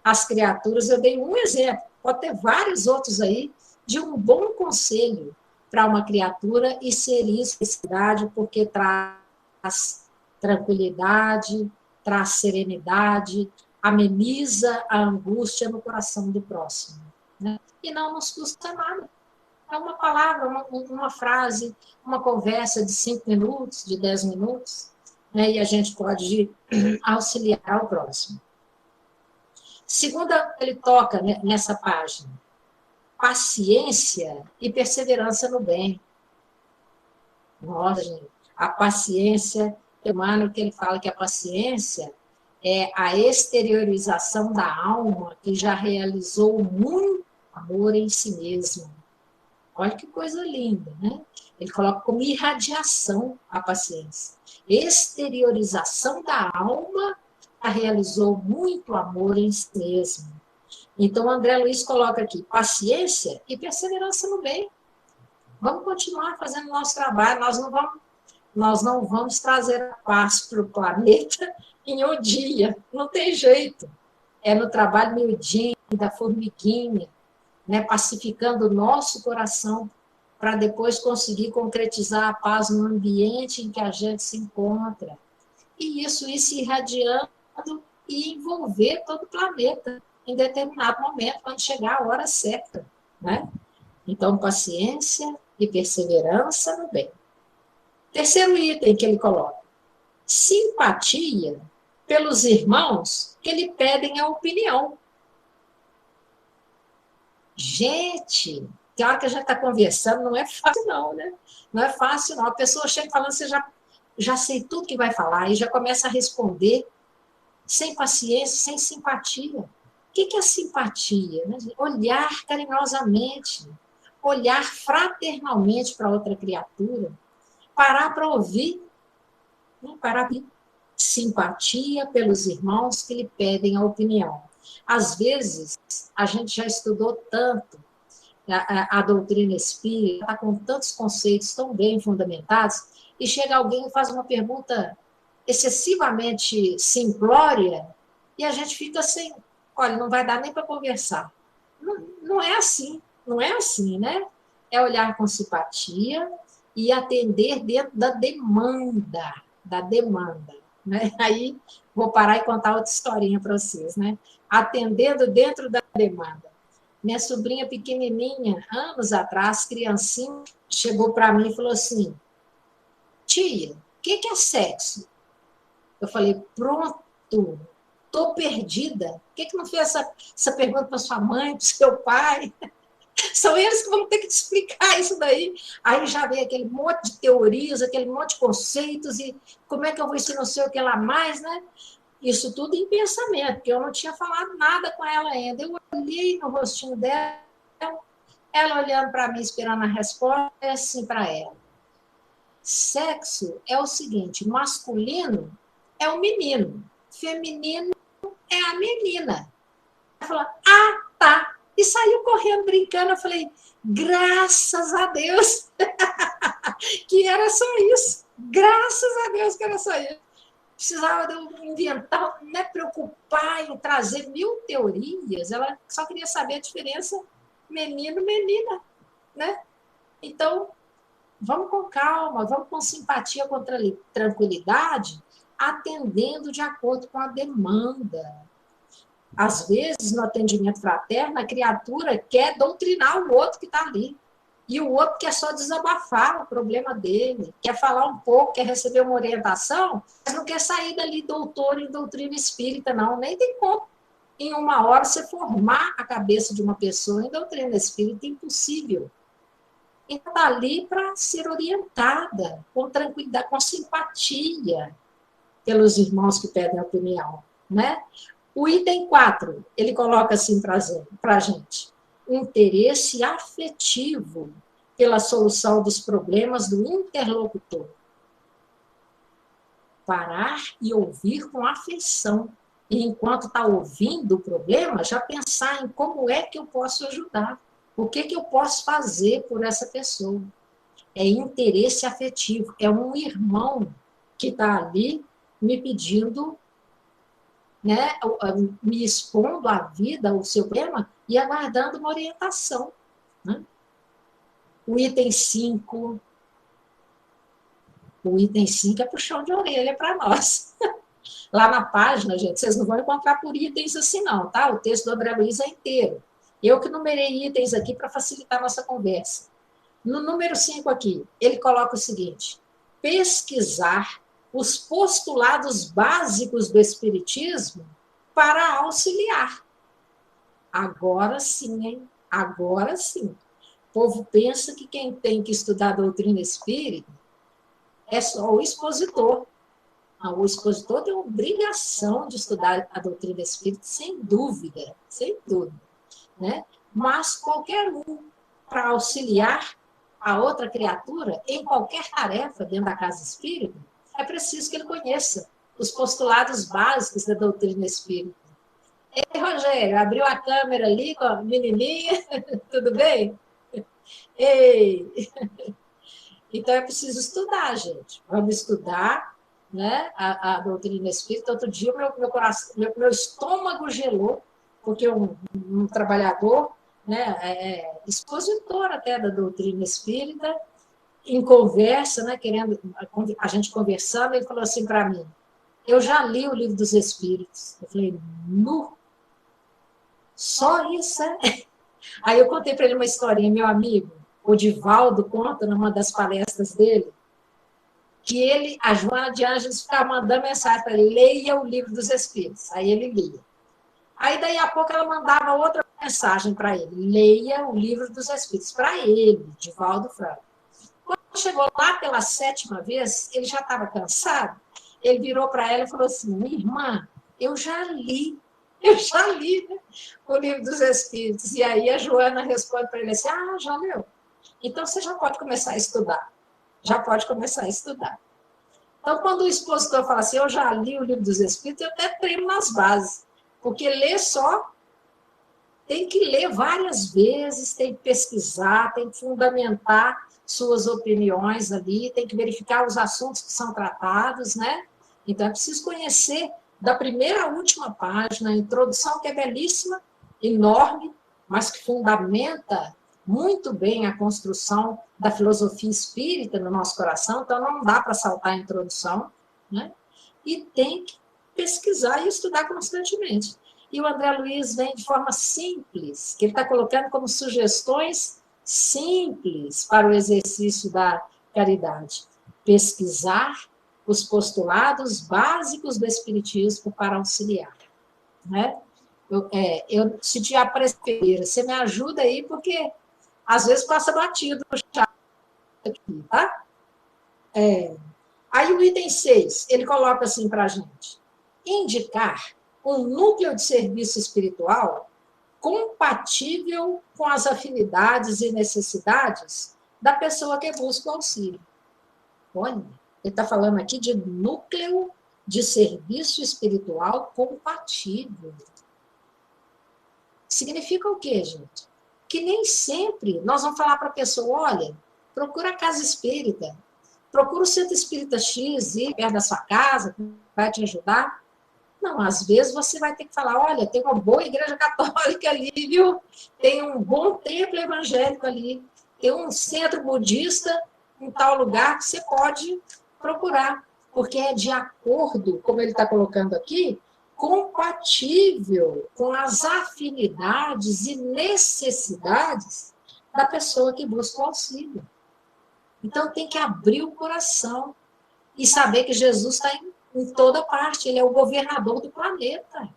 as criaturas. Eu dei um exemplo, pode ter vários outros aí, de um bom conselho para uma criatura, e seria felicidade, porque traz tranquilidade, traz serenidade, ameniza a angústia no coração do próximo, né? E não nos custa nada. É uma palavra, uma frase, uma conversa de 5 minutos, de 10 minutos, né? E a gente pode auxiliar o próximo. Segunda, ele toca nessa página, paciência e perseverança no bem. Nossa, gente, a paciência, Emmanuel, que ele fala que a paciência é a exteriorização da alma que já realizou muito amor em si mesmo. Olha que coisa linda, né? Ele coloca como irradiação a paciência. Exteriorização da alma que realizou muito amor em si mesmo. Então, o André Luiz coloca aqui, paciência e perseverança no bem. Vamos continuar fazendo o nosso trabalho, nós não vamos trazer a paz para o planeta em um dia, não tem jeito. É no trabalho miudinho, da formiguinha, né, pacificando o nosso coração, para depois conseguir concretizar a paz no ambiente em que a gente se encontra. E isso ir se irradiando e envolver todo o planeta em determinado momento, quando chegar a hora certa, né? Então, paciência e perseverança no bem. Terceiro item que ele coloca, simpatia pelos irmãos que lhe pedem a opinião. Gente, tem hora que a gente está conversando, não é fácil não, né? Não é fácil não. A pessoa chega falando, você já sei tudo que vai falar, e já começa a responder sem paciência, sem simpatia. O que é simpatia? Né? Olhar carinhosamente, olhar fraternalmente para outra criatura, parar para ouvir, né? Parar para ouvir. Simpatia pelos irmãos que lhe pedem a opinião. Às vezes, a gente já estudou tanto a doutrina espírita, está com tantos conceitos tão bem fundamentados, e chega alguém e faz uma pergunta excessivamente simplória, e a gente fica assim, olha, não vai dar nem para conversar. Não é assim, não é assim, né? É olhar com simpatia e atender dentro da demanda, né? Aí vou parar e contar outra historinha para vocês, né? Atendendo dentro da demanda. Minha sobrinha pequenininha, anos atrás, criancinha, chegou para mim e falou assim, tia, o que é sexo? Eu falei, pronto, estou perdida. Por que não fez essa pergunta para sua mãe, para o seu pai? São eles que vão ter que te explicar isso daí. Aí já vem aquele monte de teorias, aquele monte de conceitos, e como é que eu vou ensinar não sei o que lá mais, né? Isso tudo em pensamento, porque eu não tinha falado nada com ela ainda. Eu olhei no rostinho dela, ela olhando para mim, esperando a resposta, é assim para ela. Sexo é o seguinte, masculino é o menino, feminino é a menina. Ela falou, tá. E saiu correndo, brincando. Eu falei, graças a Deus que era só isso. Graças a Deus que era só isso. Precisava de eu inventar, não é preocupar em trazer 1000 teorias. Ela só queria saber a diferença menino, menina, né? Então, vamos com calma, vamos com simpatia, com tranquilidade, atendendo de acordo com a demanda. Às vezes, no atendimento fraterno, a criatura quer doutrinar o outro que está ali. E o outro quer só desabafar o problema dele, quer falar um pouco, quer receber uma orientação, mas não quer sair dali doutor em doutrina espírita, não. Nem tem como, em 1 hora, você formar a cabeça de uma pessoa em doutrina espírita, é impossível. Então, está ali para ser orientada, com tranquilidade, com simpatia, pelos irmãos que pedem opinião, né? O item 4, ele coloca assim para a gente, interesse afetivo pela solução dos problemas do interlocutor. Parar e ouvir com afeição. E enquanto está ouvindo o problema, já pensar em como é que eu posso ajudar. O que eu posso fazer por essa pessoa. É interesse afetivo. É um irmão que está ali me pedindo né, me expondo à vida, ao seu problema, e aguardando uma orientação. Né? O item 5 é puxão de orelha para nós. Lá na página, gente, vocês não vão encontrar por itens assim, não, tá? O texto do André Luiz é inteiro. Eu que numerei itens aqui para facilitar a nossa conversa. No número 5 aqui, ele coloca o seguinte: pesquisar os postulados básicos do Espiritismo para auxiliar. Agora sim, hein? Agora sim. O povo pensa que quem tem que estudar a doutrina espírita é só o expositor. Não, o expositor tem a obrigação de estudar a doutrina espírita, sem dúvida, né? Mas qualquer um, para auxiliar a outra criatura em qualquer tarefa dentro da casa espírita, é preciso que ele conheça os postulados básicos da doutrina espírita. Ei, Rogério, abriu a câmera ali com a menininha, tudo bem? Ei! Então é preciso estudar, gente. Vamos estudar, né, a doutrina espírita. Outro dia meu estômago gelou, porque um trabalhador, né, expositor até da doutrina espírita, em conversa, né, querendo a gente conversando, ele falou assim para mim: eu já li o Livro dos Espíritos. Eu falei: nu, só isso, é? Aí eu contei para ele uma historinha, meu amigo, o Divaldo conta numa das palestras dele, que a Joana de Ângeles ficava mandando mensagem para ele: leia o Livro dos Espíritos. Aí ele lia. Aí, daí a pouco, ela mandava outra mensagem para ele: leia o Livro dos Espíritos. Para ele, Divaldo Franco. Quando chegou lá pela 7ª vez, ele já estava cansado. Ele virou para ela e falou assim: minha irmã, eu já li, né, o Livro dos Espíritos. E aí a Joana responde para ele assim: ah, já leu? Então você já pode começar a estudar. Então, quando o expositor fala assim: eu já li o Livro dos Espíritos, eu até tremo nas bases. Porque ler só, tem que ler várias vezes, tem que pesquisar, tem que fundamentar suas opiniões ali, tem que verificar os assuntos que são tratados, né? Então, é preciso conhecer da primeira à última página, a introdução, que é belíssima, enorme, mas que fundamenta muito bem a construção da filosofia espírita no nosso coração, então não dá para saltar a introdução, né? E tem que pesquisar e estudar constantemente. E o André Luiz vem de forma simples, que ele está colocando como sugestões simples para o exercício da caridade. Pesquisar os postulados básicos do Espiritismo para auxiliar. Né? Se te aparecer, você me ajuda aí, porque às vezes passa batido o chat aqui, tá? Aí o item 6, ele coloca assim para a gente: indicar um núcleo de serviço espiritual compatível com as afinidades e necessidades da pessoa que busca o auxílio. Olha, ele está falando aqui de núcleo de serviço espiritual compatível. Significa o quê, gente? Que nem sempre nós vamos falar para a pessoa: olha, procura a casa espírita, procura o centro espírita X, perto da sua casa, vai te ajudar. Não, às vezes você vai ter que falar: olha, tem uma boa igreja católica ali, viu? Tem um bom templo evangélico ali, tem um centro budista em tal lugar que você pode procurar, porque é de acordo, como ele está colocando aqui, compatível com as afinidades e necessidades da pessoa que busca o auxílio. Então tem que abrir o coração e saber que Jesus está em toda parte, ele é o governador do planeta.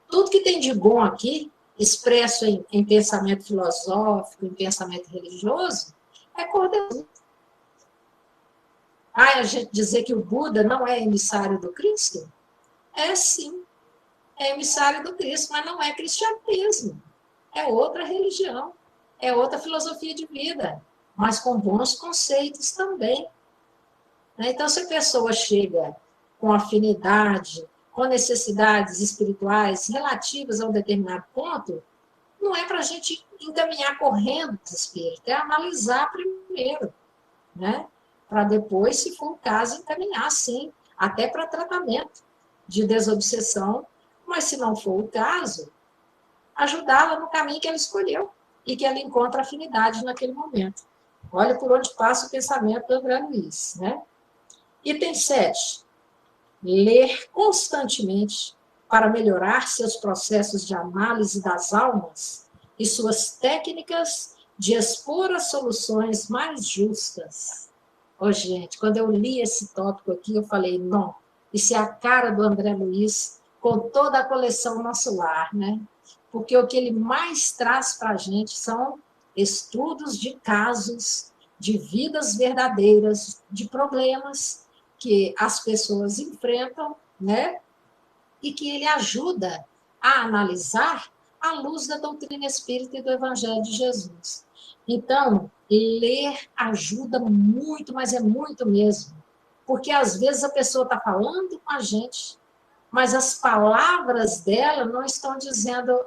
Tudo que tem de bom aqui, expresso em pensamento filosófico, em pensamento religioso, é cor de Jesus. A gente dizer que o Buda não é emissário do Cristo? É sim, é emissário do Cristo, mas não é cristianismo. É outra religião, é outra filosofia de vida, mas com bons conceitos também. Então, se a pessoa chega com afinidade, com necessidades espirituais relativas a um determinado ponto, não é para a gente encaminhar correndo para o espírito, é analisar primeiro, né? Para depois, se for o caso, encaminhar, sim, até para tratamento de desobsessão, mas se não for o caso, ajudá-la no caminho que ela escolheu e que ela encontra afinidade naquele momento. Olha por onde passa o pensamento do André Luiz, né? Item 7. Ler constantemente para melhorar seus processos de análise das almas e suas técnicas de expor as soluções mais justas. Ô, gente, quando eu li esse tópico aqui, eu falei, não, isso é a cara do André Luiz com toda a coleção Nosso Lar, né? Porque o que ele mais traz para a gente são estudos de casos, de vidas verdadeiras, de problemas que as pessoas enfrentam, né? E que ele ajuda a analisar à luz da doutrina espírita e do Evangelho de Jesus. Então, ler ajuda muito, mas é muito mesmo. Porque às vezes a pessoa está falando com a gente, mas as palavras dela não estão dizendo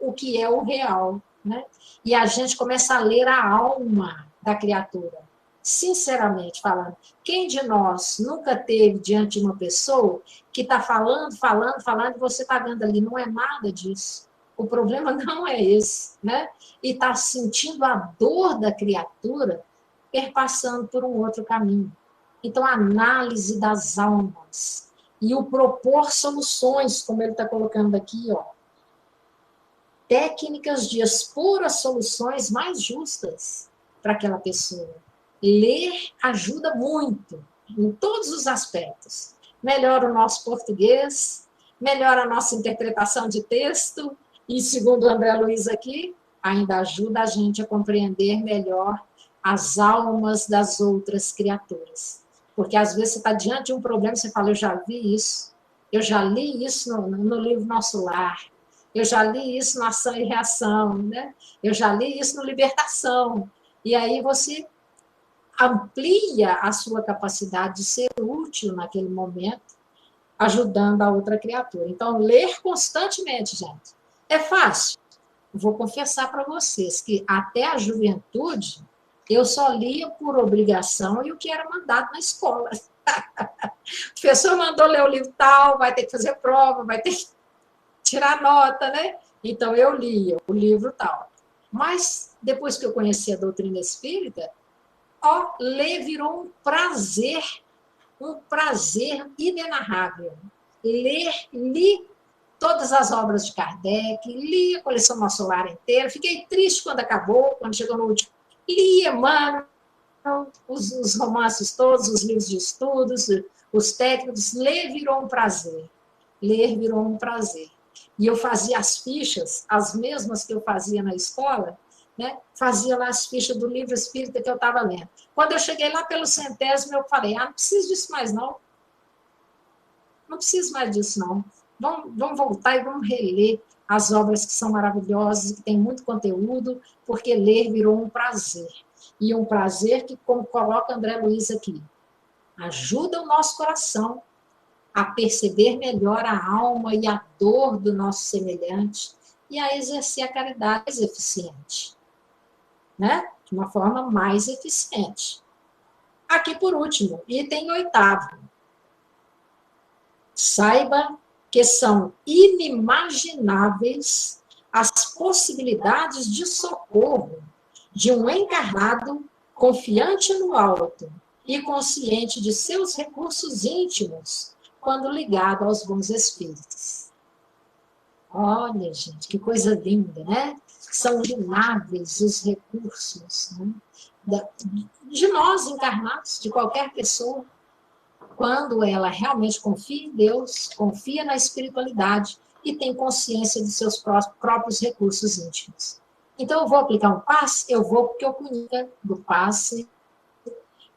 o que é o real, né? E a gente começa a ler a alma da criatura. Sinceramente falando, quem de nós nunca teve diante de uma pessoa que está falando, e você está vendo ali, não é nada disso. O problema não é esse, né? E está sentindo a dor da criatura perpassando por um outro caminho. Então, a análise das almas e o propor soluções, como ele está colocando aqui, ó, técnicas de expor as soluções mais justas para aquela pessoa. Ler ajuda muito, em todos os aspectos. Melhora o nosso português, melhora a nossa interpretação de texto, e, segundo o André Luiz aqui, ainda ajuda a gente a compreender melhor as almas das outras criaturas. Porque, às vezes, você está diante de um problema e você fala, eu já vi isso, eu já li isso no livro Nosso Lar, eu já li isso na Ação e Reação, né? Eu já li isso no Libertação. E aí você amplia a sua capacidade de ser útil naquele momento, ajudando a outra criatura. Então, ler constantemente, gente. É fácil. Vou confessar para vocês que até a juventude eu só lia por obrigação e o que era mandado na escola. O professor mandou ler o livro tal, vai ter que fazer prova, vai ter que tirar nota, né? Então, eu lia o livro tal. Mas, depois que eu conheci a doutrina espírita, ler virou um prazer inenarrável. Li todas as obras de Kardec, li a coleção Nosso Lar inteira, fiquei triste quando acabou, quando chegou no último. Li Emmanuel, os romances todos, os livros de estudos, os técnicos, ler virou um prazer. Ler virou um prazer. E eu fazia as fichas, as mesmas que eu fazia na escola, né? Fazia lá as fichas do livro espírita que eu estava lendo. Quando eu cheguei lá pelo 100º, eu falei, não preciso disso mais não. Não preciso mais disso não. Vamos voltar e vamos reler as obras que são maravilhosas, que têm muito conteúdo, porque ler virou um prazer. E um prazer que, como coloca André Luiz aqui, ajuda o nosso coração a perceber melhor a alma e a dor do nosso semelhante e a exercer a caridade mais eficiente, né? De uma forma mais eficiente. Aqui, por último, item 8º. Saiba que são inimagináveis as possibilidades de socorro de um encarnado confiante no alto e consciente de seus recursos íntimos quando ligado aos bons espíritos. Olha, gente, que coisa linda, né? São inimagináveis os recursos, né? De nós encarnados, de qualquer pessoa, quando ela realmente confia em Deus, confia na espiritualidade e tem consciência de seus próprios recursos íntimos. Então, eu vou aplicar um passe? Eu vou porque eu conheço do passe,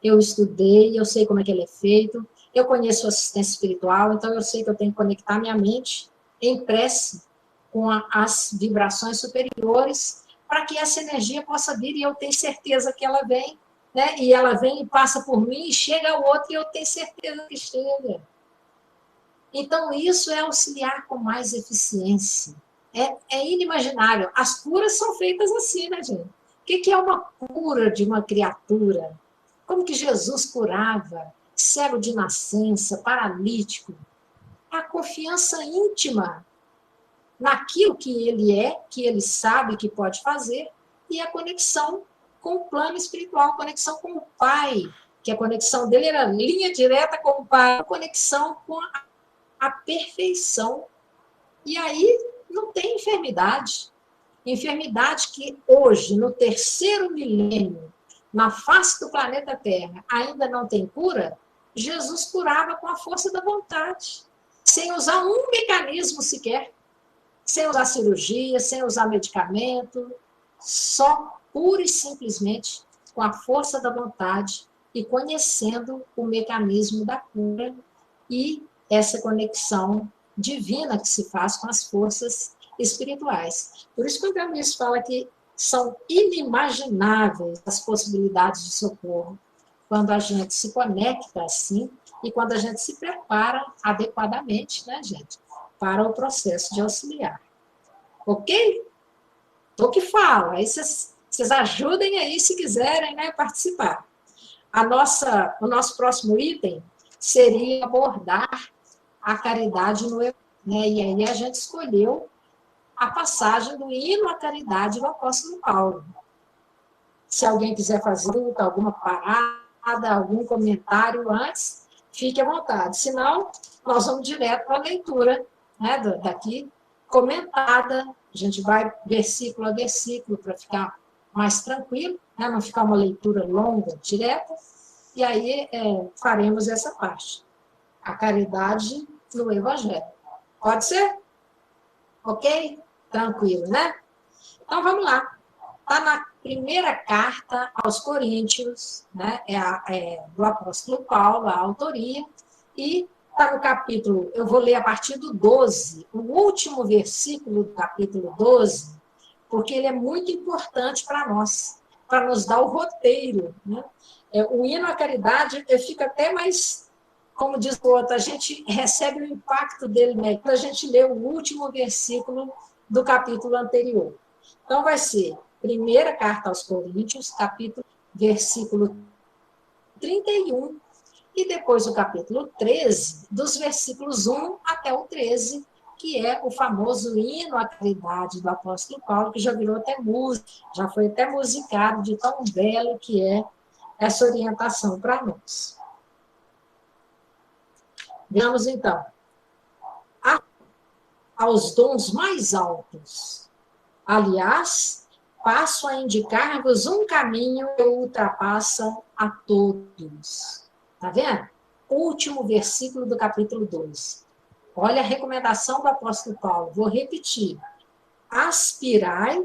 eu estudei, eu sei como é que ele é feito, eu conheço assistência espiritual, então eu sei que eu tenho que conectar minha mente em prece com as vibrações superiores para que essa energia possa vir e eu tenho certeza que ela vem, né? E ela vem e passa por mim e chega ao outro e eu tenho certeza que chega. Então, isso é auxiliar com mais eficiência. É inimaginável. As curas são feitas assim, né, gente? O que é uma cura de uma criatura? Como que Jesus curava? Cego de nascença, paralítico. a confiança íntima naquilo que ele é, que ele sabe que pode fazer, e a conexão com o plano espiritual, a conexão com o Pai, que a conexão dele era linha direta com o Pai, a conexão com a perfeição. E aí não tem enfermidade. Enfermidade que hoje, no 3º milênio, na face do planeta Terra, ainda não tem cura, Jesus curava com a força da vontade, sem usar um mecanismo sequer, sem usar cirurgia, sem usar medicamento, só pura e simplesmente com a força da vontade e conhecendo o mecanismo da cura e essa conexão divina que se faz com as forças espirituais. Por isso que o Camilo fala que são inimagináveis as possibilidades de socorro quando a gente se conecta assim e quando a gente se prepara adequadamente, né, gente, para o processo de auxiliar. Ok? Tô que fala. Aí vocês ajudem aí se quiserem, né, participar. O nosso próximo item seria abordar a caridade no Evangelho, né? E aí a gente escolheu a passagem do hino à caridade do apóstolo Paulo. Se alguém quiser fazer alguma parada, algum comentário antes, fique à vontade. Senão, nós vamos direto para a leitura, né, daqui, comentada. A gente vai versículo a versículo para ficar mais tranquilo, né, não ficar uma leitura longa, direta. E aí faremos essa parte. A caridade no Evangelho. Pode ser? Ok? Tranquilo, né? Então, vamos lá. Está na primeira carta aos Coríntios, né? Do apóstolo Paulo, a autoria, e está no capítulo, eu vou ler a partir do 12, o último versículo do capítulo 12, porque ele é muito importante para nós, para nos dar o roteiro, né? O hino à caridade fica até mais, como diz o outro, a gente recebe o impacto dele, né, quando a gente lê o último versículo do capítulo anterior. Então, vai ser primeira carta aos Coríntios, versículo 31, e depois o capítulo 13, dos versículos 1 até o 13, que é o famoso hino à caridade do apóstolo Paulo, que já virou até música, já foi até musicado, de tão belo que é essa orientação para nós. Vejamos, então. Aos dons mais altos. Aliás, passo a indicar-vos um caminho que ultrapassa a todos. Está vendo? Último versículo do capítulo 2. Olha a recomendação do apóstolo Paulo. Vou repetir. Aspirai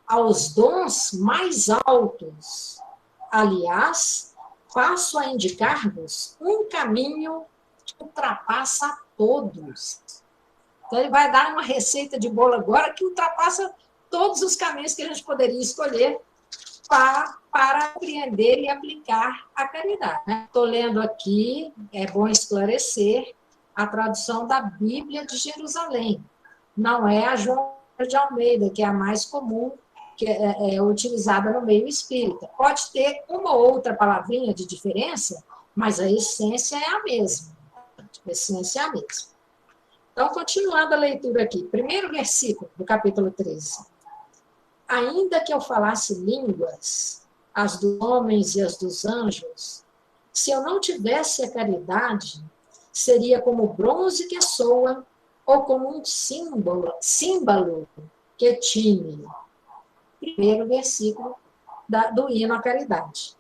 aos dons mais altos. Aliás, passo a indicar-vos um caminho que ultrapassa a todos. Então, ele vai dar uma receita de bolo agora que ultrapassa todos os caminhos que a gente poderia escolher para compreender e aplicar a caridade. Estou lendo aqui, é bom esclarecer, a tradução da Bíblia de Jerusalém. Não é a João de Almeida, que é a mais comum, que é utilizada no meio espírita. Pode ter uma ou outra palavrinha de diferença, mas a essência é a mesma. A essência é a mesma. Então, continuando a leitura aqui. Primeiro versículo do capítulo 13. Ainda que eu falasse línguas, as dos homens e as dos anjos, se eu não tivesse a caridade, seria como bronze que soa ou como um símbolo que tine. Primeiro versículo do hino à caridade.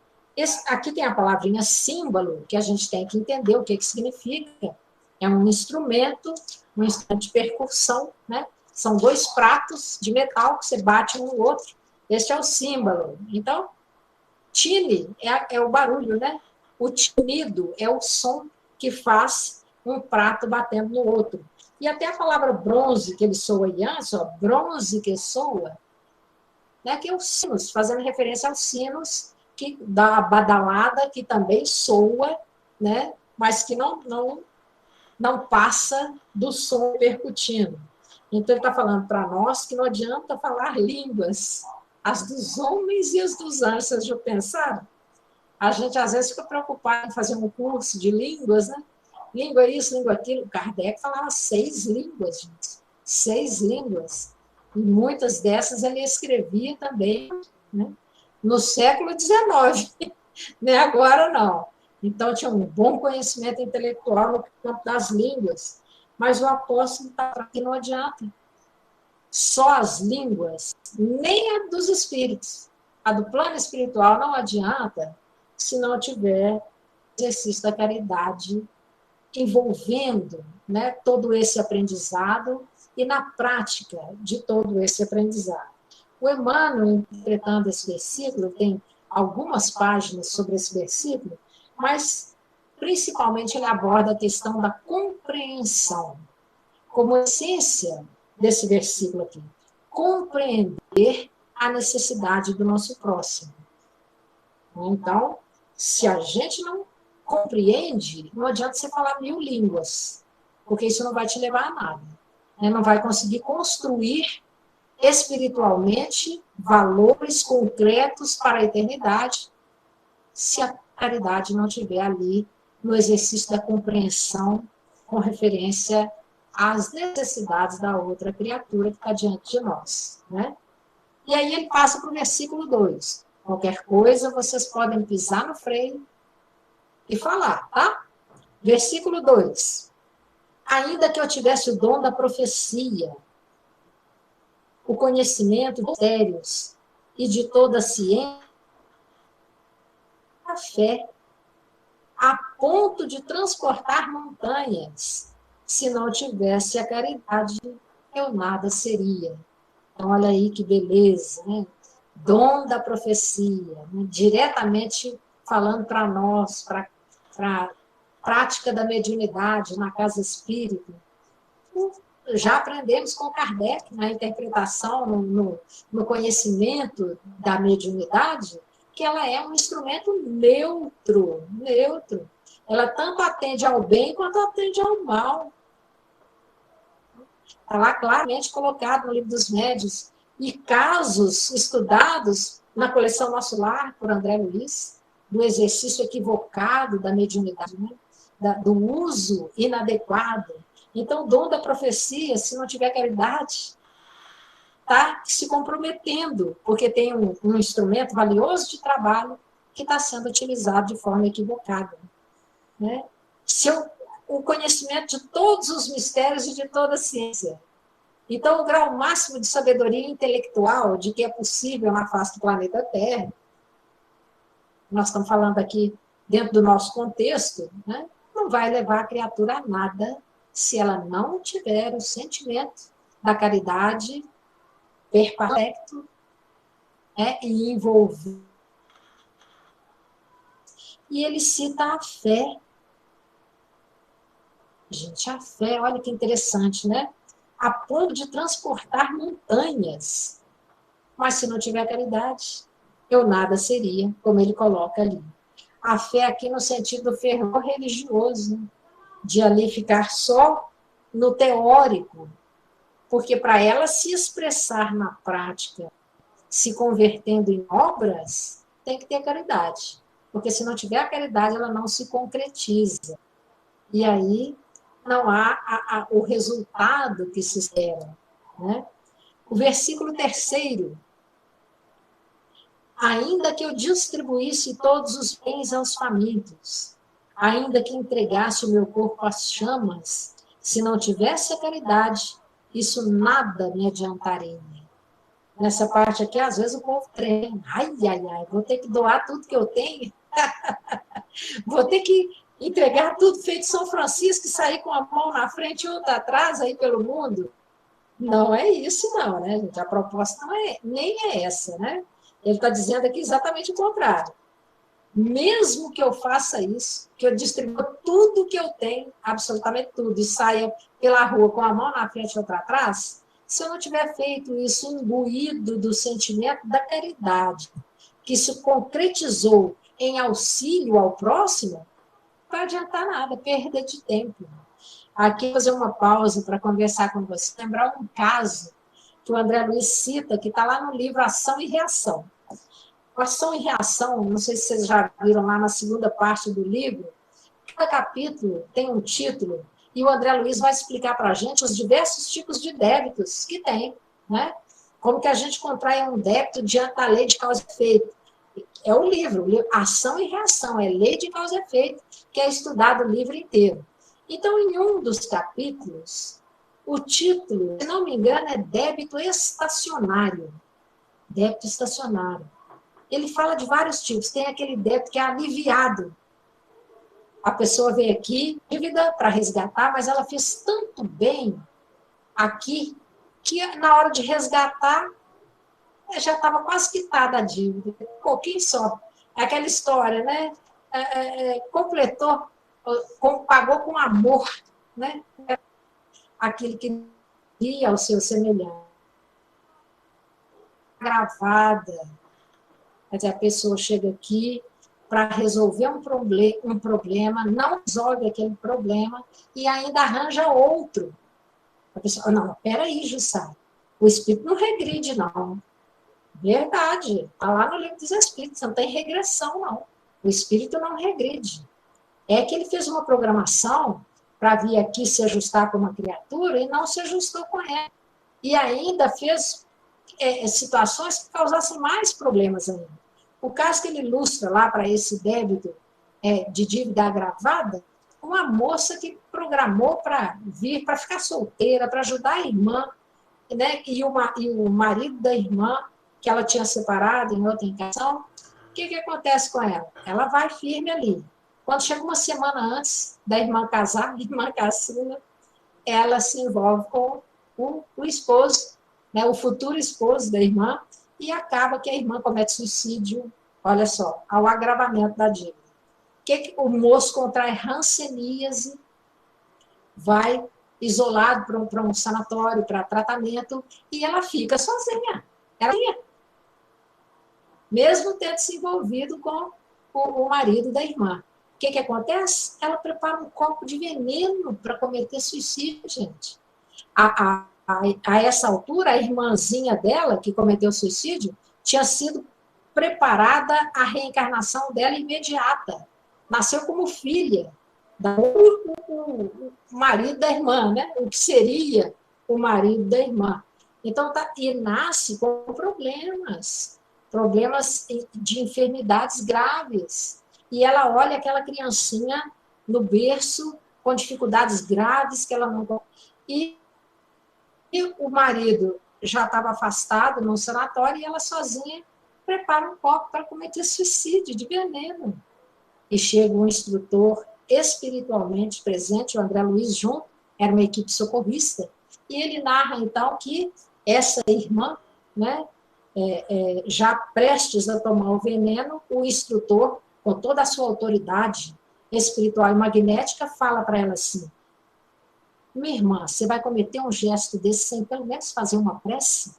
Aqui tem a palavrinha símbolo, que a gente tem que entender o que significa. É um instrumento de percussão, né? São 2 pratos de metal que você bate um no outro. Este é o símbolo. Então, tine é o barulho, né? O tinido é o som que faz um prato batendo no outro. E até a palavra bronze, que ele soa aí antes, ó, bronze que soa, né? Que é o sinos, fazendo referência aos sinos da badalada, que também soa, né? Mas que não passa do som percutindo. Então, ele está falando para nós que não adianta falar línguas, as dos homens e as dos anjos. Vocês já pensaram? A gente, às vezes, fica preocupado em fazer um curso de línguas, né? língua isso, língua aquilo. Kardec falava 6 línguas, gente. 6 línguas. E muitas dessas ele escrevia também, né, no século XIX, né? Agora não. Então, tinha um bom conhecimento intelectual no campo das línguas, mas o apóstolo está que não adianta. Só as línguas, nem a dos espíritos. A do plano espiritual não adianta se não tiver exercício da caridade envolvendo, né, todo esse aprendizado e na prática de todo esse aprendizado. O Emmanuel, interpretando esse versículo, tem algumas páginas sobre esse versículo, mas principalmente ele aborda a questão da compreensão, como essência desse versículo aqui. Compreender a necessidade do nosso próximo. Então, se a gente não compreende, não adianta você falar 1000 línguas, porque isso não vai te levar a nada. Né? Não vai conseguir construir espiritualmente valores concretos para a eternidade, se a caridade não estiver ali no exercício da compreensão com referência às necessidades da outra criatura que está diante de nós. Né? E aí ele passa para o versículo 2. Qualquer coisa, vocês podem pisar no freio e falar, tá? Versículo 2. Ainda que eu tivesse o dom da profecia, o conhecimento dos mistérios e de toda a ciência, a fé, a ponto de transportar montanhas, se não tivesse a caridade, eu nada seria. Então, olha aí que beleza, né? Dom da profecia, né? Diretamente falando para nós, para a prática da mediunidade na casa espírita. Já aprendemos com Kardec, na interpretação, no conhecimento da mediunidade, que ela é um instrumento neutro. Ela tanto atende ao bem quanto atende ao mal. Está lá claramente colocado no Livro dos Médiuns. E casos estudados na coleção Nosso Lar, por André Luiz, do exercício equivocado da mediunidade, né? Do uso inadequado. Então, o dom da profecia, se não tiver caridade, está se comprometendo, porque tem um instrumento valioso de trabalho que está sendo utilizado de forma equivocada. Né? O conhecimento de todos os mistérios e de toda a ciência. Então, o grau máximo de sabedoria intelectual de que é possível na face do planeta Terra, nós estamos falando aqui dentro do nosso contexto, né? Não vai levar a criatura a nada se ela não tiver o sentimento da caridade perfeito, né, e envolvido. E ele cita a fé. Gente, a fé, olha que interessante, né? A ponto de transportar montanhas. Mas se não tiver caridade, eu nada seria, como ele coloca ali. A fé aqui no sentido do fervor religioso, né? De ali ficar só no teórico, porque para ela se expressar na prática, se convertendo em obras, tem que ter caridade. Porque se não tiver a caridade, ela não se concretiza. E aí não há o resultado que se espera. Né? O versículo 3. Ainda que eu distribuísse todos os bens aos famintos, ainda que entregasse o meu corpo às chamas, se não tivesse a caridade, isso nada me adiantaria. Nessa parte aqui, às vezes o povo treme. Ai, vou ter que doar tudo que eu tenho. Vou ter que entregar tudo feito São Francisco e sair com a mão na frente e outra atrás aí pelo mundo. Não é isso, não, né, gente? A proposta nem é essa, né? Ele está dizendo aqui exatamente o contrário. Mesmo que eu faça isso, que eu distribua tudo que eu tenho, absolutamente tudo, e saia pela rua com a mão na frente e outra atrás, se eu não tiver feito isso imbuído do sentimento da caridade, que se concretizou em auxílio ao próximo, não vai adiantar nada, perda de tempo. Aqui vou fazer uma pausa para conversar com você, lembrar um caso que o André Luiz cita, que está lá no livro Ação e Reação. Ação e reação, não sei se vocês já viram lá na segunda parte do livro, capítulo tem um título, e o André Luiz vai explicar para a gente os diversos tipos de débitos que tem, né? Como que a gente contrai um débito diante da lei de causa e efeito. É o livro, Ação e Reação, é lei de causa e efeito, que é estudado o livro inteiro. Então, em um dos capítulos, o título, se não me engano, é débito estacionário. Débito estacionário. Ele fala de vários tipos. Tem aquele débito que é aliviado. A pessoa veio aqui, dívida para resgatar, mas ela fez tanto bem aqui que na hora de resgatar já estava quase quitada a dívida. Um pouquinho só. É aquela história, né? Completou, pagou com amor, né? Aquilo que ia ao seu semelhante. Gravada. Quer dizer, a pessoa chega aqui para resolver um problema, não resolve aquele problema e ainda arranja outro. A pessoa, não, peraí, Jussara, o espírito não regride, não. Verdade, está lá no livro dos Espíritos, não tem regressão, não. O espírito não regride. É que ele fez uma programação para vir aqui se ajustar com uma criatura e não se ajustou com ela. E ainda fez situações que causassem mais problemas ainda. O caso que ele ilustra lá para esse débito de dívida agravada, uma moça que programou para vir, para ficar solteira, para ajudar a irmã, né? E o marido da irmã, que ela tinha separado em outra encarnação, o que acontece com ela? Ela vai firme ali. Quando chega uma semana antes da irmã casar, a irmã caçula, ela se envolve com o esposo, né, o futuro esposo da irmã, e acaba que a irmã comete suicídio, olha só, ao agravamento da dívida. O moço contrai hanseníase, vai isolado para um sanatório, para tratamento, e ela fica sozinha. Ela fica, mesmo tendo se envolvido com o marido da irmã. O que acontece? Ela prepara um copo de veneno para cometer suicídio, gente. A essa altura, a irmãzinha dela, que cometeu suicídio, tinha sido preparada a reencarnação dela imediata. Nasceu como filha do marido da irmã, né? O que seria o marido da irmã. Então, e nasce com problemas de enfermidades graves. E ela olha aquela criancinha no berço com dificuldades graves que ela não... E o marido já estava afastado no sanatório e ela sozinha prepara um copo para cometer suicídio de veneno. E chega um instrutor espiritualmente presente, o André Luiz junto, era uma equipe socorrista, e ele narra, então, que essa irmã, né, já prestes a tomar o veneno, o instrutor, com toda a sua autoridade espiritual e magnética, fala para ela assim: minha irmã, você vai cometer um gesto desse sem pelo menos fazer uma prece?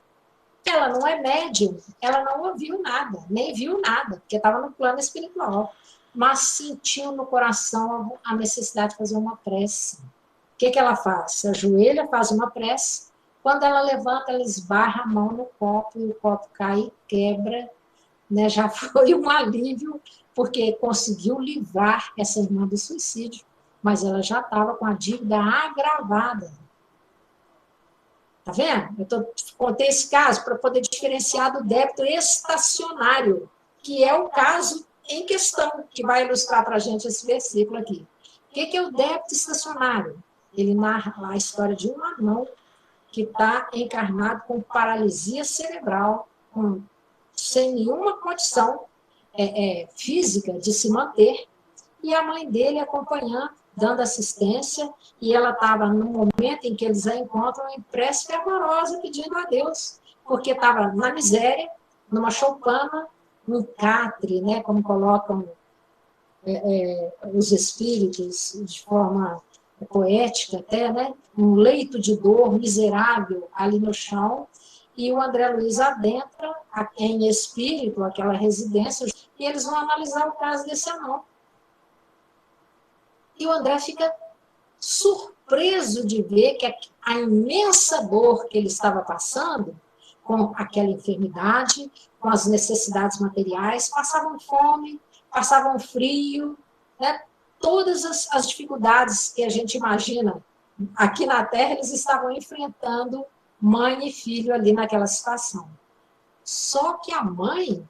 Ela não é médium, ela não ouviu nada, nem viu nada, porque estava no plano espiritual, mas sentiu no coração a necessidade de fazer uma prece. O que ela faz? Se ajoelha, faz uma prece. Quando ela levanta, ela esbarra a mão no copo e o copo cai e quebra. Né? Já foi um alívio, porque conseguiu livrar essa irmã do suicídio, mas ela já estava com a dívida agravada. Tá vendo? Contei esse caso para poder diferenciar do débito estacionário, que é o caso em questão, que vai ilustrar para a gente esse versículo aqui. O que é o débito estacionário? Ele narra a história de um anão que está encarnado com paralisia cerebral, sem nenhuma condição física de se manter, e a mãe dele acompanhando, dando assistência, e ela estava no momento em que eles a encontram em prece fervorosa, pedindo a Deus, porque estava na miséria, numa choupana, um catre, né, como colocam os espíritos de forma poética até, né, um leito de dor miserável ali no chão, e o André Luiz adentra em espírito aquela residência, e eles vão analisar o caso desse anão. E o André fica surpreso de ver que a imensa dor que ele estava passando, com aquela enfermidade, com as necessidades materiais, passavam fome, passavam frio, né? todas as dificuldades que a gente imagina aqui na Terra, eles estavam enfrentando, mãe e filho ali naquela situação. Só que a mãe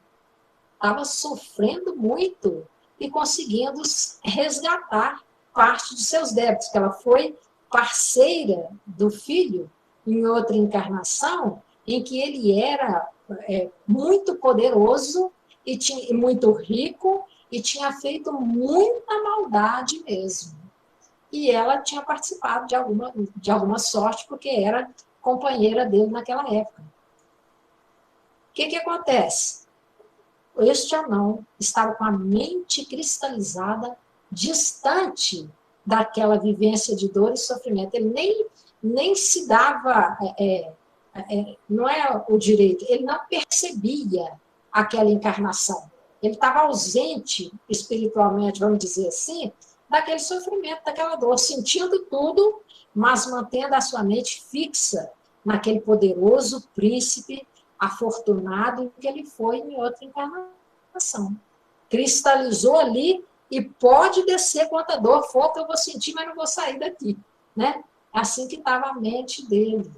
estava sofrendo muito e conseguindo resgatar parte de seus débitos, que ela foi parceira do filho em outra encarnação, em que ele era muito poderoso e muito rico e tinha feito muita maldade mesmo. E ela tinha participado de alguma sorte, porque era companheira dele naquela época. O que acontece? Este anão estava com a mente cristalizada, distante daquela vivência de dor e sofrimento. Ele nem se dava, não é o direito, ele não percebia aquela encarnação. Ele estava ausente espiritualmente, vamos dizer assim, daquele sofrimento, daquela dor, sentindo tudo, mas mantendo a sua mente fixa naquele poderoso príncipe afortunado que ele foi em outra encarnação. Cristalizou ali e pode descer quanta dor for que eu vou sentir, mas não vou sair daqui. Né? Assim que estava a mente dele.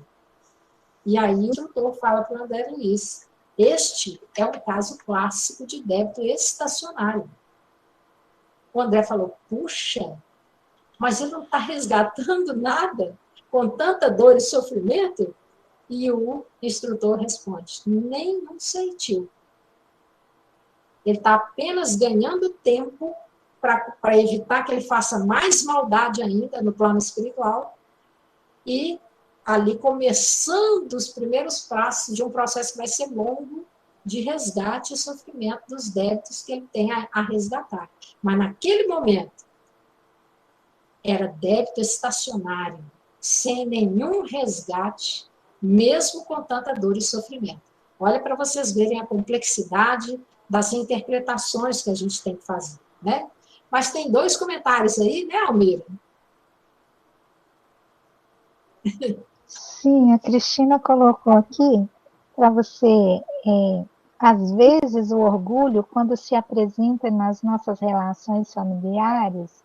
E aí o instrutor fala para o André Luiz, este é um caso clássico de débito estacionário. O André falou, puxa, mas ele não está resgatando nada com tanta dor e sofrimento? E o instrutor responde, nenhum centil. Ele está apenas ganhando tempo para evitar que ele faça mais maldade ainda no plano espiritual e ali começando os primeiros passos de um processo que vai ser longo de resgate e sofrimento dos débitos que ele tem a resgatar. Mas naquele momento era débito estacionário, sem nenhum resgate, mesmo com tanta dor e sofrimento. Olha para vocês verem a complexidade das interpretações que a gente tem que fazer, né? Mas tem 2 comentários aí, né, Almira? Sim, a Cristina colocou aqui para você, às vezes o orgulho, quando se apresenta nas nossas relações familiares,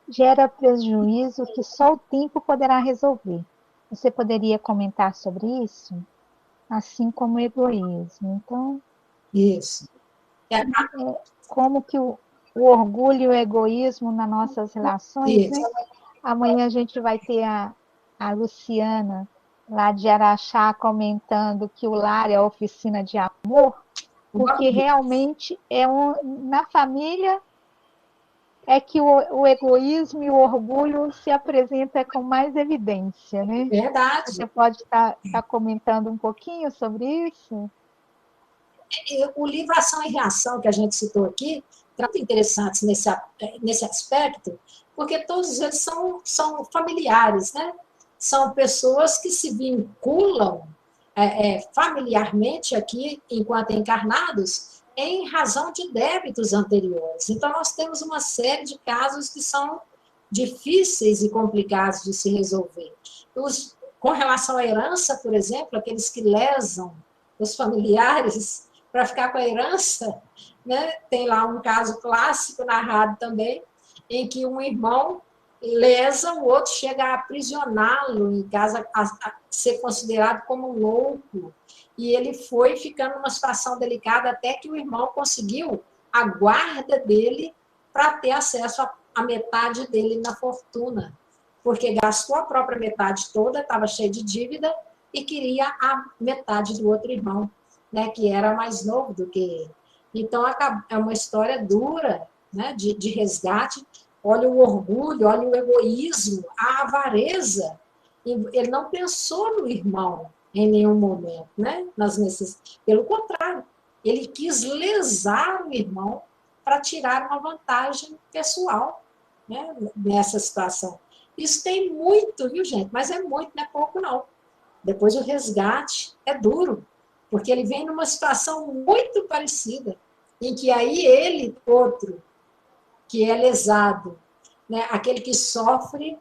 gera prejuízo que só o tempo poderá resolver. Você poderia comentar sobre isso? Assim como o egoísmo. Então, Isso. como que o orgulho e o egoísmo nas nossas relações, né? Amanhã a gente vai ter a Luciana, lá de Araxá, comentando que o lar é a oficina de amor, porque realmente na família é que o egoísmo e o orgulho se apresentam com mais evidência, né? Verdade. Você pode estar comentando um pouquinho sobre isso? O livro Ação e Reação, que a gente citou aqui, muito interessantes nesse aspecto, porque todos eles são familiares, né? São pessoas que se vinculam familiarmente aqui, enquanto encarnados, em razão de débitos anteriores. Então, nós temos uma série de casos que são difíceis e complicados de se resolver. Com relação à herança, por exemplo, aqueles que lesam os familiares para ficar com a herança, né? Tem lá um caso clássico narrado também, em que um irmão lesa, o outro chega a aprisioná-lo em casa, a ser considerado como louco. E ele foi ficando numa situação delicada até que o irmão conseguiu a guarda dele para ter acesso à metade dele na fortuna. Porque gastou a própria metade toda, estava cheio de dívida, e queria a metade do outro irmão, né, que era mais novo do que ele. Então, é uma história dura, né, de resgate. Olha o orgulho, olha o egoísmo, a avareza. Ele não pensou no irmão em nenhum momento, né? Pelo contrário, ele quis lesar o irmão para tirar uma vantagem pessoal, né, nessa situação. Isso tem muito, viu, gente? Mas é muito, não é pouco, não. Depois o resgate é duro, porque ele vem numa situação muito parecida, em que aí ele, outro, que é lesado, né, aquele que sofre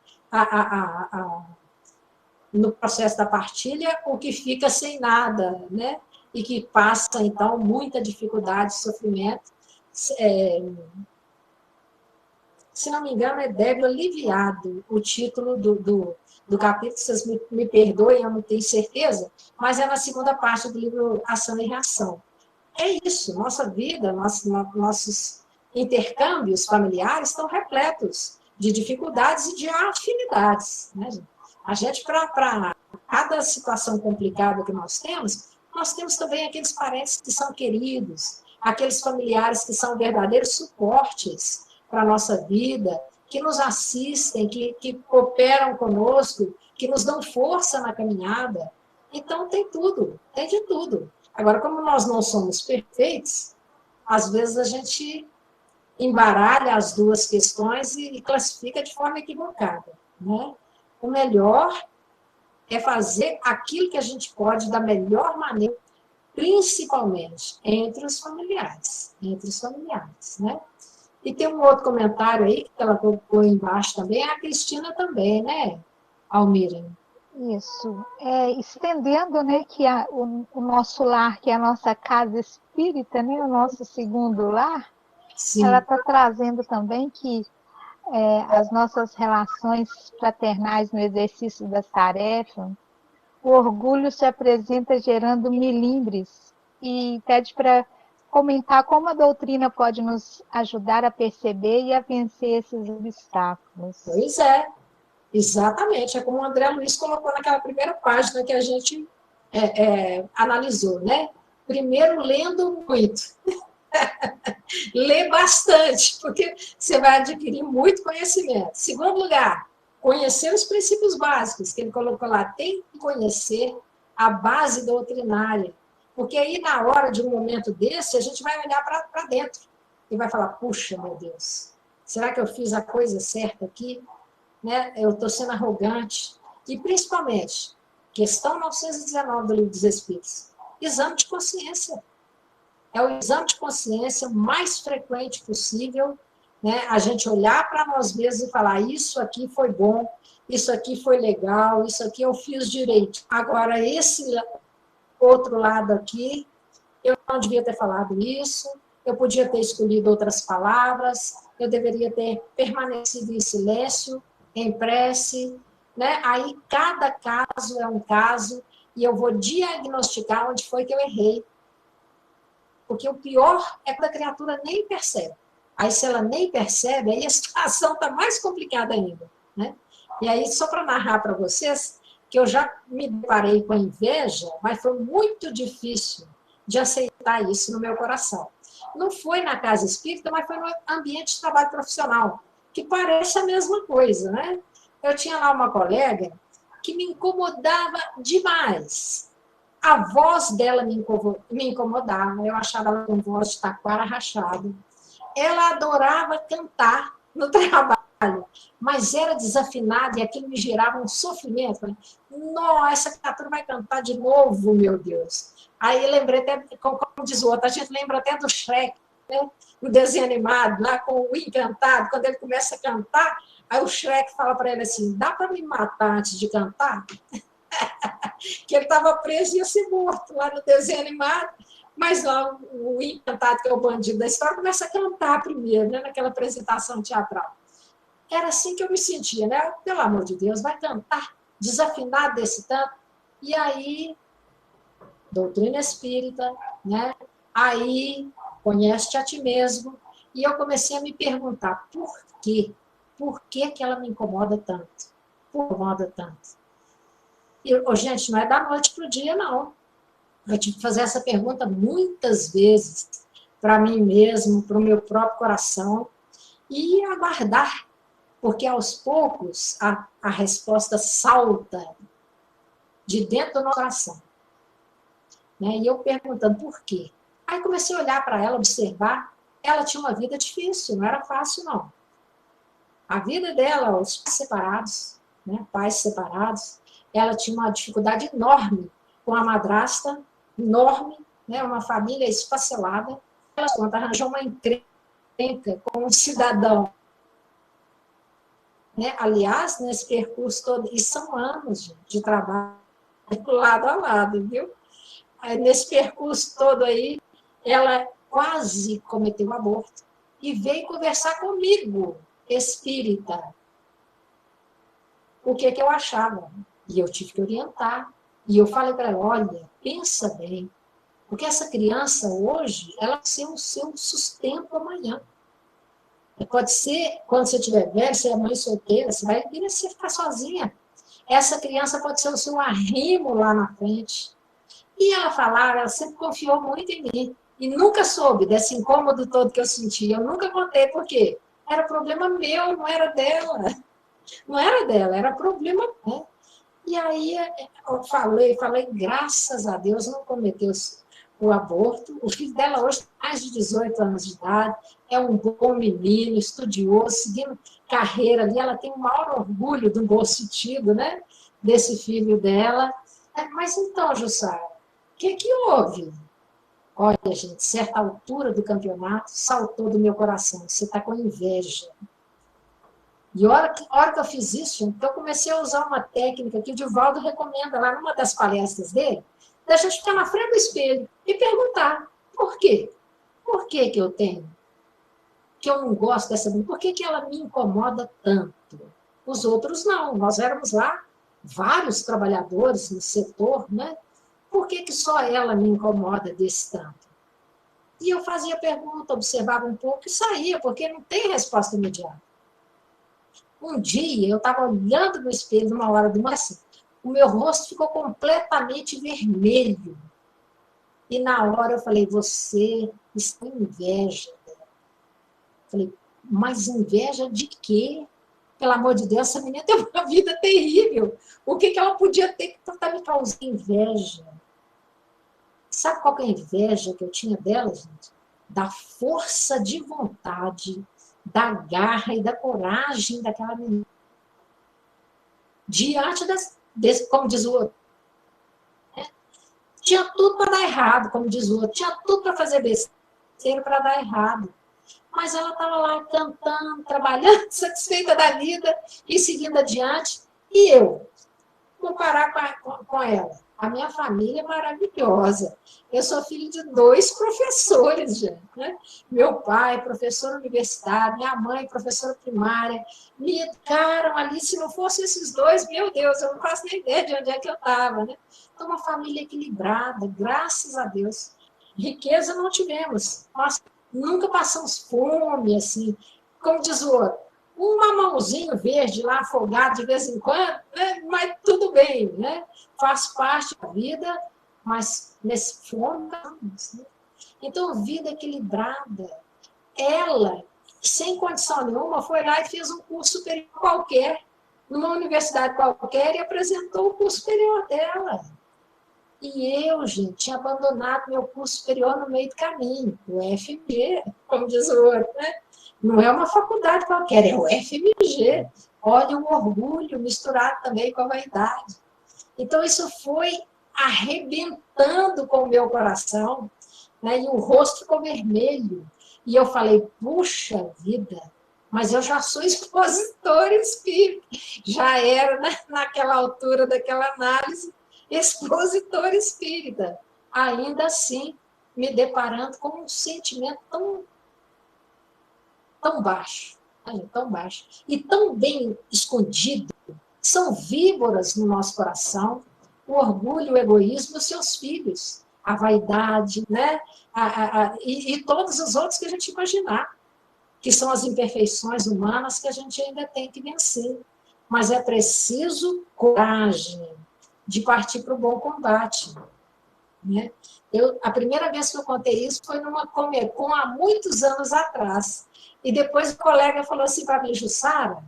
no processo da partilha, o que fica sem nada, né, e que passa, então, muita dificuldade, sofrimento, se não me engano, é Débil Aliviado, o título do capítulo, vocês me perdoem, eu não tenho certeza, mas é na segunda parte do livro Ação e Reação. É isso, nossa vida, nossos intercâmbios familiares estão repletos de dificuldades e de afinidades. Né, gente? A gente, para cada situação complicada que nós temos também aqueles parentes que são queridos, aqueles familiares que são verdadeiros suportes para a nossa vida, que nos assistem, que cooperam conosco, que nos dão força na caminhada. Então, tem tudo, tem de tudo. Agora, como nós não somos perfeitos, às vezes a gente embaralha as duas questões e classifica de forma equivocada. Né? O melhor é fazer aquilo que a gente pode da melhor maneira, principalmente entre os familiares. Entre os familiares, né? E tem um outro comentário aí, que ela colocou embaixo também, a Cristina também, né, Almira? Isso. Estendendo, né, que o nosso lar, que é a nossa casa espírita, né, o nosso segundo lar, Sim. Ela está trazendo também que as nossas relações fraternais no exercício das tarefas, o orgulho se apresenta gerando milindres e pede para comentar como a doutrina pode nos ajudar a perceber e a vencer esses obstáculos. Pois é, exatamente. É como o André Luiz colocou naquela primeira página que a gente analisou, né? Primeiro, lendo muito. Lê bastante, porque você vai adquirir muito conhecimento. Segundo lugar, conhecer os princípios básicos, que ele colocou lá. Tem que conhecer a base doutrinária, porque aí, na hora de um momento desse, a gente vai olhar para dentro e vai falar, puxa, meu Deus, será que eu fiz a coisa certa aqui? Né? Eu estou sendo arrogante. E, principalmente, questão 919 do Livro dos Espíritos, exame de consciência. É o exame de consciência mais frequente possível, né? A gente olhar para nós mesmos e falar, isso aqui foi bom, isso aqui foi legal, isso aqui eu fiz direito. Agora, esse outro lado aqui, eu não devia ter falado isso, eu podia ter escolhido outras palavras, eu deveria ter permanecido em silêncio, em prece, né? Aí, cada caso é um caso, e eu vou diagnosticar onde foi que eu errei. Porque o pior é quando a criatura nem percebe. Aí, se ela nem percebe, aí a situação está mais complicada ainda. Né? E aí, só para narrar para vocês, que eu já me deparei com a inveja, mas foi muito difícil de aceitar isso no meu coração. Não foi na casa espírita, mas foi no ambiente de trabalho profissional, que parece a mesma coisa. Né? Eu tinha lá uma colega que me incomodava demais. A voz dela me incomodava, eu achava ela com voz de taquara rachado. Ela adorava cantar no trabalho, mas era desafinada e aquilo me gerava um sofrimento. Nossa, essa criatura vai cantar de novo, meu Deus. Aí eu lembrei até, como diz o outro, a gente lembra até do Shrek, né? O desenho animado, lá com o Encantado, quando ele começa a cantar, aí o Shrek fala para ele assim, dá para me matar antes de cantar? Que ele estava preso e ia ser morto lá no desenho animado, mas lá o Encantado, que é o bandido da história, começa a cantar primeiro, né, naquela apresentação teatral. Era assim que eu me sentia, né? Pelo amor de Deus, vai cantar desafinado desse tanto. E aí, doutrina espírita, né? Aí, conhece-te a ti mesmo. E eu comecei a me perguntar, por quê? Por que ela me incomoda tanto? Incomoda tanto? E, gente, não é da noite para o dia, não. Eu tive que fazer essa pergunta muitas vezes para mim mesmo, para o meu próprio coração, e aguardar, porque aos poucos a resposta salta de dentro do nosso coração. Né? E eu perguntando por quê. Aí comecei a olhar para ela, observar, ela tinha uma vida difícil, não era fácil, não. A vida dela, os pais separados, né? Pais separados, ela tinha uma dificuldade enorme com a madrasta, enorme, né? Uma família esfacelada. Ela arranjou uma encrenca com um cidadão. Né? Aliás, nesse percurso todo, e são anos gente, de trabalho lado a lado, viu? Aí, nesse percurso todo aí, ela quase cometeu um aborto e veio conversar comigo. espírita. O que eu achava? E eu tive que orientar. E eu falei para ela, olha, pensa bem, porque essa criança hoje, ela vai ser o seu sustento amanhã. Pode ser, quando você estiver velho, você é mãe solteira, você vai querer ficar sozinha. Essa criança pode ser o seu arrimo lá na frente. E ela falava, ela sempre confiou muito em mim. E nunca soube desse incômodo todo que eu sentia. Eu nunca contei por quê. Era problema meu, não era dela. Não era dela, era problema meu. E aí eu falei, graças a Deus não cometeu o aborto. O filho dela hoje tem mais de 18 anos de idade, é um bom menino, estudioso, seguindo carreira ali. Ela tem o maior orgulho do bom sentido, né? Desse filho dela. Mas então, Jussara, o que houve? Olha, gente, certa altura do campeonato, saltou do meu coração. Você está com inveja. E a hora que eu fiz isso, então eu comecei a usar uma técnica que o Divaldo recomenda lá numa das palestras dele, da gente ficar na frente do espelho e perguntar, por quê? Por que eu tenho? Que eu não gosto dessa... Por que ela me incomoda tanto? Os outros não. Nós éramos lá vários trabalhadores no setor, né? Por que só ela me incomoda desse tanto? E eu fazia pergunta, observava um pouco e saía, porque não tem resposta imediata. Um dia, eu estava olhando no espelho numa hora do máximo, o meu rosto ficou completamente vermelho. E na hora eu falei, você está com inveja. Falei, mas inveja de quê? Pelo amor de Deus, essa menina tem uma vida terrível. O que ela podia ter que estar me causando inveja? Sabe qual que é a inveja que eu tinha dela, gente? Da força de vontade, da garra e da coragem daquela menina. Diante desse, como diz o outro, né? Tinha tudo para dar errado, como diz o outro, tinha tudo para fazer besteira para dar errado. Mas ela estava lá cantando, trabalhando, satisfeita da vida e seguindo adiante. E eu, comparar com ela. A minha família é maravilhosa. Eu sou filho de 2 professores, gente, né? Meu pai, professor universitário, minha mãe, professora primária. Me educaram ali. Se não fossem esses 2, meu Deus, eu não faço nem ideia de onde é que eu estava, né? Então, uma família equilibrada, graças a Deus. Riqueza não tivemos. Nós nunca passamos fome, assim. Como diz o outro, um mamãozinho verde lá, afogado de vez em quando, né? Mas tudo bem, né? Faz parte da vida, mas nesse fome, né? Então, vida equilibrada. Ela, sem condição nenhuma, foi lá e fez um curso superior qualquer, numa universidade qualquer, e apresentou o curso superior dela. E eu, gente, tinha abandonado meu curso superior no meio do caminho, o FMG, como diz o outro, né? Não é uma faculdade qualquer, é o FMG. Olha o orgulho misturado também com a vaidade. Então, isso foi arrebentando com o meu coração, né? E o rosto ficou vermelho. E eu falei, puxa vida, mas eu já sou expositor espírita. Já era, né, naquela altura daquela análise, expositor espírita. Ainda assim, me deparando com um sentimento tão baixo, tão baixo, e tão bem escondido. São víboras no nosso coração, o orgulho, o egoísmo dos seus filhos, a vaidade, né? E todos os outros que a gente imaginar, que são as imperfeições humanas que a gente ainda tem que vencer. Mas é preciso coragem de partir para o bom combate. Né? A primeira vez que eu contei isso foi numa Comercon há muitos anos atrás. E depois o colega falou assim para mim, Jussara,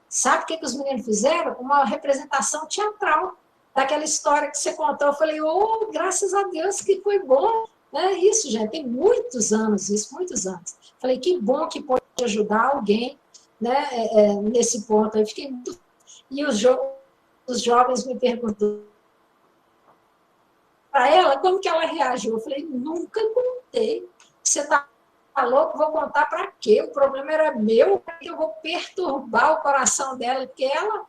sabe o que os meninos fizeram? Uma representação teatral daquela história que você contou. Eu falei, oh, graças a Deus que foi bom. Né? Isso, gente, tem muitos anos isso, muitos anos. Falei, que bom que pode ajudar alguém, né, nesse ponto. Eu fiquei muito... E os jovens me perguntaram para ela, como que ela reagiu? Eu falei, nunca contei. Você está louco? Vou contar para quê? O problema era meu, eu vou perturbar o coração dela, porque ela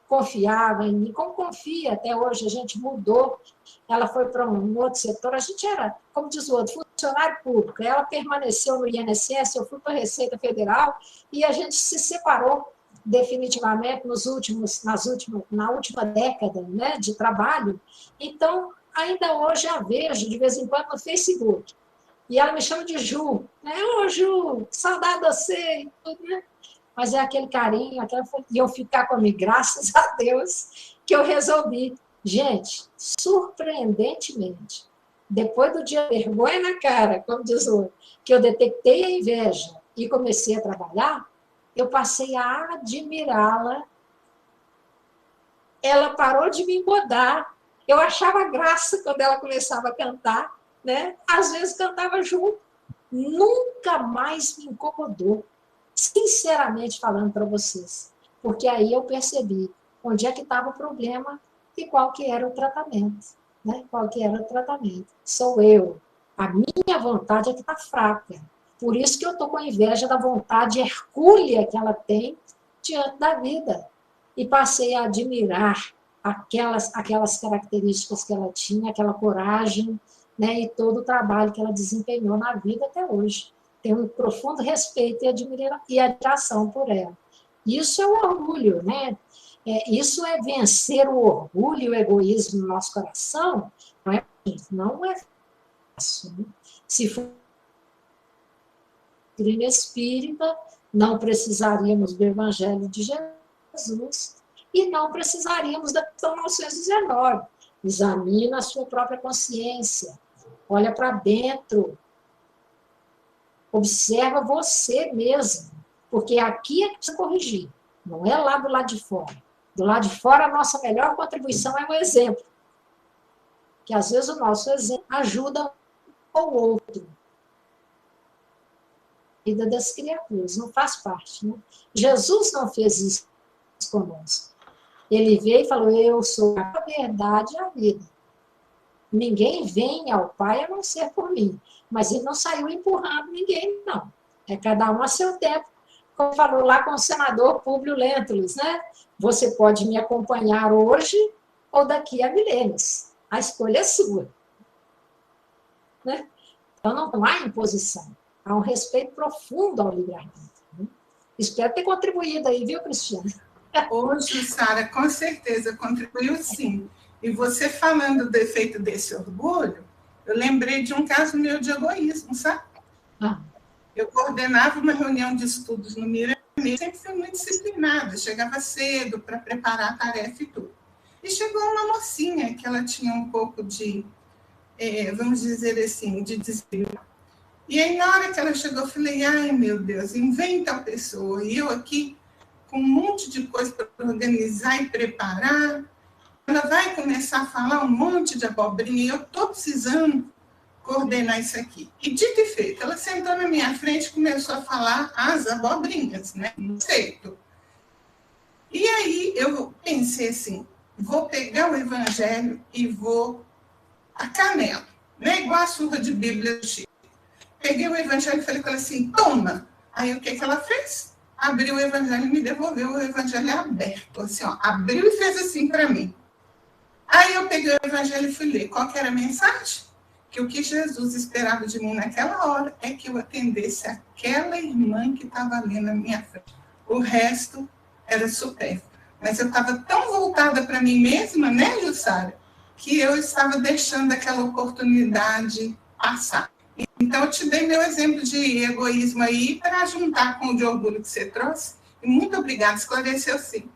confiava em mim, como confia até hoje, a gente mudou, ela foi para um outro setor, a gente era, como diz o outro, funcionária pública. Ela permaneceu no INSS, eu fui para a Receita Federal e a gente se separou definitivamente na última década, né, de trabalho. Então, ainda hoje a vejo de vez em quando no Facebook. E ela me chama de Ju, né? Ô, Ju, que saudade de você e tudo, né? Mas é aquele carinho, e eu ficar comigo, graças a Deus, que eu resolvi. Gente, surpreendentemente, depois do dia vergonha na cara, como diz o outro, que eu detectei a inveja e comecei a trabalhar, eu passei a admirá-la. Ela parou de me incomodar. Eu achava graça quando ela começava a cantar, né? Às vezes cantava junto. Nunca mais me incomodou, sinceramente falando para vocês. Porque aí eu percebi onde é que estava o problema e qual que era o tratamento. Né? Qual que era o tratamento. Sou eu. A minha vontade é que está fraca. Por isso que eu estou com inveja da vontade hercúlea que ela tem diante da vida. E passei a admirar aquelas características que ela tinha, aquela coragem, né, e todo o trabalho que ela desempenhou na vida até hoje. Tenho um profundo respeito e admiração por ela. Isso é o orgulho, né? Isso é vencer o orgulho e o egoísmo no nosso coração. Não é fácil. Né? Se for doutrina espírita, não precisaríamos do Evangelho de Jesus e não precisaríamos da questão 919. Examina a sua própria consciência, olha para dentro, observa você mesmo, porque aqui é que precisa corrigir, não é lá do lado de fora. Do lado de fora, a nossa melhor contribuição é o exemplo, que às vezes o nosso exemplo ajuda o outro. A vida das criaturas, não faz parte. Né? Jesus não fez isso conosco. Ele veio e falou, eu sou a verdade e a vida. Ninguém vem ao Pai a não ser por mim. Mas ele não saiu empurrando ninguém, não. É cada um a seu tempo. Como falou lá com o senador Públio Lentulus, né? Você pode me acompanhar hoje ou daqui a milênios. A escolha é sua. Né? Então, não há imposição. Há um respeito profundo ao livre-arbítrio. Né? Espero ter contribuído aí, viu, Cristiana? Hoje, Sara, com certeza contribuiu sim. E você falando do efeito desse orgulho, eu lembrei de um caso meu de egoísmo, sabe? Eu coordenava uma reunião de estudos no Miramês, sempre fui muito disciplinada, chegava cedo para preparar a tarefa e tudo. E chegou uma mocinha que ela tinha um pouco de, vamos dizer assim, de desvio. E aí, na hora que ela chegou, eu falei, ai, meu Deus, inventa a pessoa. E eu aqui, com um monte de coisa para organizar e preparar, ela vai começar a falar um monte de abobrinha, e eu estou precisando coordenar isso aqui. E dito e feito, ela sentou na minha frente e começou a falar as abobrinhas, né? Não sei. E aí eu pensei assim, vou pegar o evangelho e vou a canela, né? Igual a surra de Bíblia do Chico. Peguei o evangelho e falei com ela assim, toma. Aí o que ela fez? Abriu o evangelho e me devolveu o evangelho aberto. Assim, ó, abriu e fez assim para mim. Aí eu peguei o evangelho e fui ler. Qual que era a mensagem? Que o que Jesus esperava de mim naquela hora é que eu atendesse aquela irmã que estava ali na minha frente. O resto era supérfluo. Mas eu estava tão voltada para mim mesma, né, Jussara, que eu estava deixando aquela oportunidade passar. Então, eu te dei meu exemplo de egoísmo aí para juntar com o de orgulho que você trouxe. E muito obrigada, esclareceu sim.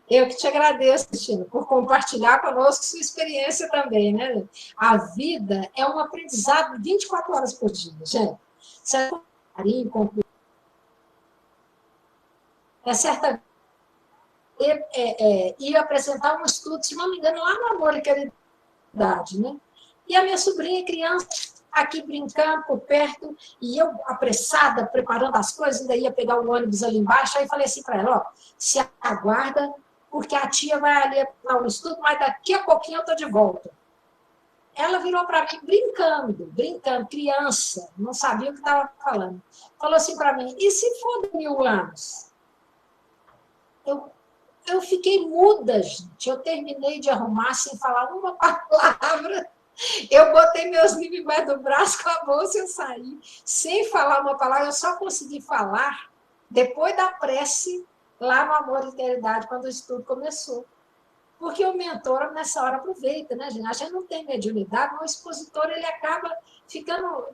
Eu que te agradeço, Cristina, por compartilhar conosco sua experiência também, né? A vida é um aprendizado 24 horas por dia, gente. Você certa ia apresentar um estudo, se não me engano, lá no Amor e Caridade, né? E a minha sobrinha, criança, aqui brincando por perto, e eu apressada, preparando as coisas, ainda ia pegar o ônibus ali embaixo, aí falei assim para ela, ó, se aguarda, porque a tia vai ali para o estudo, mas daqui a pouquinho eu estou de volta. Ela virou para mim brincando, criança, não sabia o que estava falando. Falou assim para mim, e se for de 1000 anos? Eu fiquei muda, gente. Eu terminei de arrumar sem falar uma palavra. Eu botei meus livros embaixo do braço com a bolsa e eu saí, sem falar uma palavra. Eu só consegui falar depois da prece, lá no Amor e Eternidade, quando o estudo começou. Porque o mentor, nessa hora, aproveita, né, gente? A gente não tem mediunidade, mas o expositor, ele acaba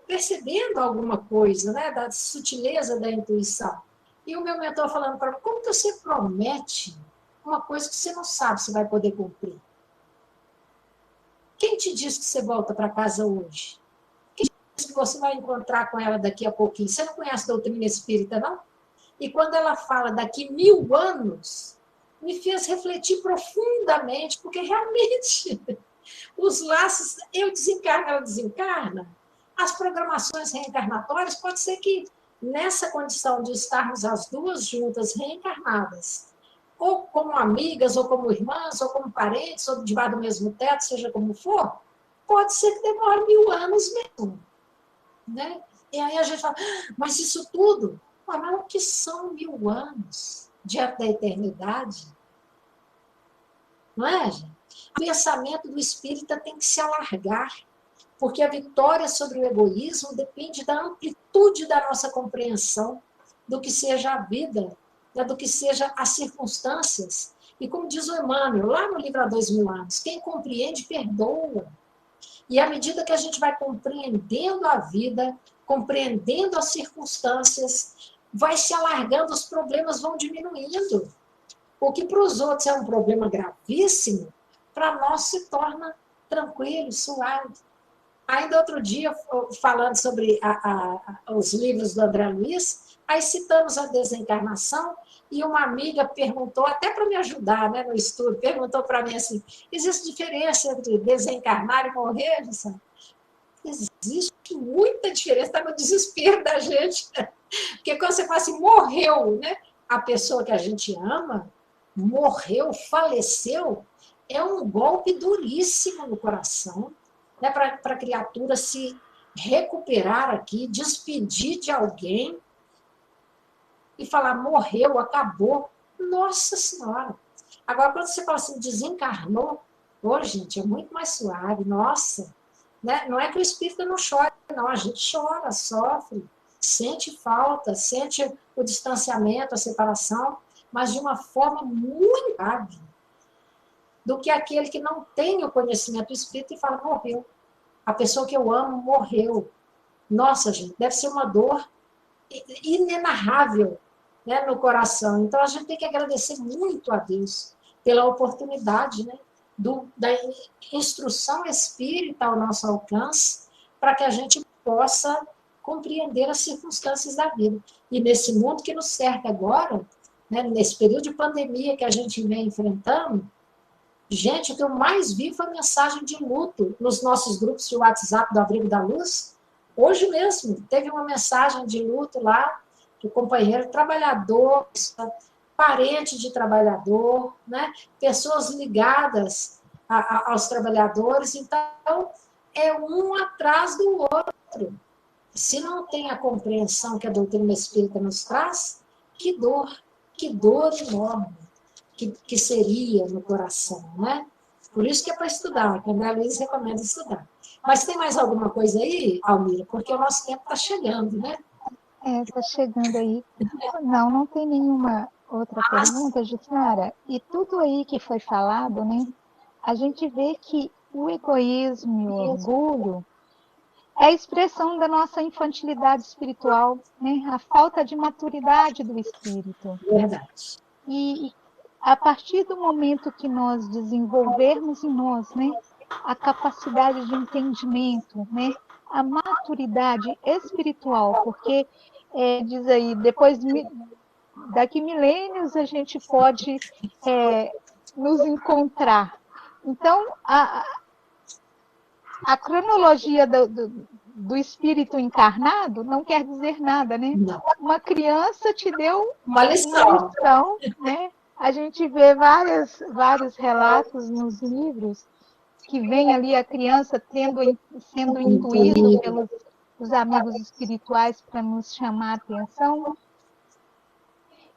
percebendo alguma coisa, né, da sutileza da intuição. E o meu mentor falando para mim, como que você promete uma coisa que você não sabe se vai poder cumprir? Quem te diz que você volta para casa hoje? Quem te diz que você vai encontrar com ela daqui a pouquinho? Você não conhece a doutrina espírita, não? E quando ela fala daqui 1000 anos, me fez refletir profundamente, porque realmente os laços, eu desencarno, ela desencarna, as programações reencarnatórias, pode ser que nessa condição de estarmos as duas juntas, reencarnadas, ou como amigas, ou como irmãs, ou como parentes, ou debaixo do mesmo teto, seja como for, pode ser que demore 1000 anos mesmo. Né? E aí a gente fala, mas isso tudo, mas o que são 1000 anos diante da eternidade? Não é, gente? O pensamento do espírita tem que se alargar, porque a vitória sobre o egoísmo depende da amplitude da nossa compreensão do que seja a vida, né, do que seja as circunstâncias. E como diz o Emmanuel, lá no livro Há 2000 anos, quem compreende, perdoa. E à medida que a gente vai compreendendo a vida, compreendendo as circunstâncias, vai se alargando, os problemas vão diminuindo. O que para os outros é um problema gravíssimo, para nós se torna tranquilo, suave. Ainda outro dia, falando sobre os livros do André Luiz, aí citamos a desencarnação, e uma amiga perguntou, até para me ajudar, né, no estudo, perguntou para mim assim, existe diferença entre desencarnar e morrer, Gisele? Existe muita diferença, está no desespero da gente. Porque quando você fala assim, morreu, né, a pessoa que a gente ama, morreu, faleceu, é um golpe duríssimo no coração, né, para a criatura se recuperar aqui, despedir de alguém e falar, morreu, acabou. Nossa Senhora! Agora, quando você fala assim, desencarnou, gente, é muito mais suave, nossa. Né? Não é que o espírito não chora, não, a gente chora, sofre, sente falta, sente o distanciamento, a separação, mas de uma forma muito grave do que aquele que não tem o conhecimento do espírito e fala, morreu. A pessoa que eu amo morreu. Nossa, gente, deve ser uma dor inenarrável, né, no coração. Então, a gente tem que agradecer muito a Deus pela oportunidade, né, da instrução espírita ao nosso alcance, para que a gente possa compreender as circunstâncias da vida. E nesse mundo que nos cerca agora, né, nesse período de pandemia que a gente vem enfrentando, gente, o que eu mais vi foi mensagem de luto nos nossos grupos de WhatsApp do Abrigo da Luz. Hoje mesmo, teve uma mensagem de luto lá, do companheiro trabalhador, parente de trabalhador, né? Pessoas ligadas aos trabalhadores. Então, é um atrás do outro. Se não tem a compreensão que a doutrina espírita nos traz, que dor enorme que seria no coração, né? Por isso que é para estudar, que a André Luiz recomenda estudar. Mas tem mais alguma coisa aí, Almira? Porque o nosso tempo está chegando, né? Está chegando aí. Não tem nenhuma outra pergunta, Jussara. E tudo aí que foi falado, né? A gente vê que o egoísmo e o orgulho é a expressão da nossa infantilidade espiritual, né? A falta de maturidade do espírito. Verdade. E a partir do momento que nós desenvolvermos em nós, né, a capacidade de entendimento, né, a maturidade espiritual, porque diz aí, daqui milênios a gente pode nos encontrar. Então, a cronologia do espírito encarnado não quer dizer nada, né? Não. Uma criança te deu uma lição, né? A gente vê vários relatos nos livros que vem ali a criança sendo intuído pelos amigos espirituais para nos chamar a atenção.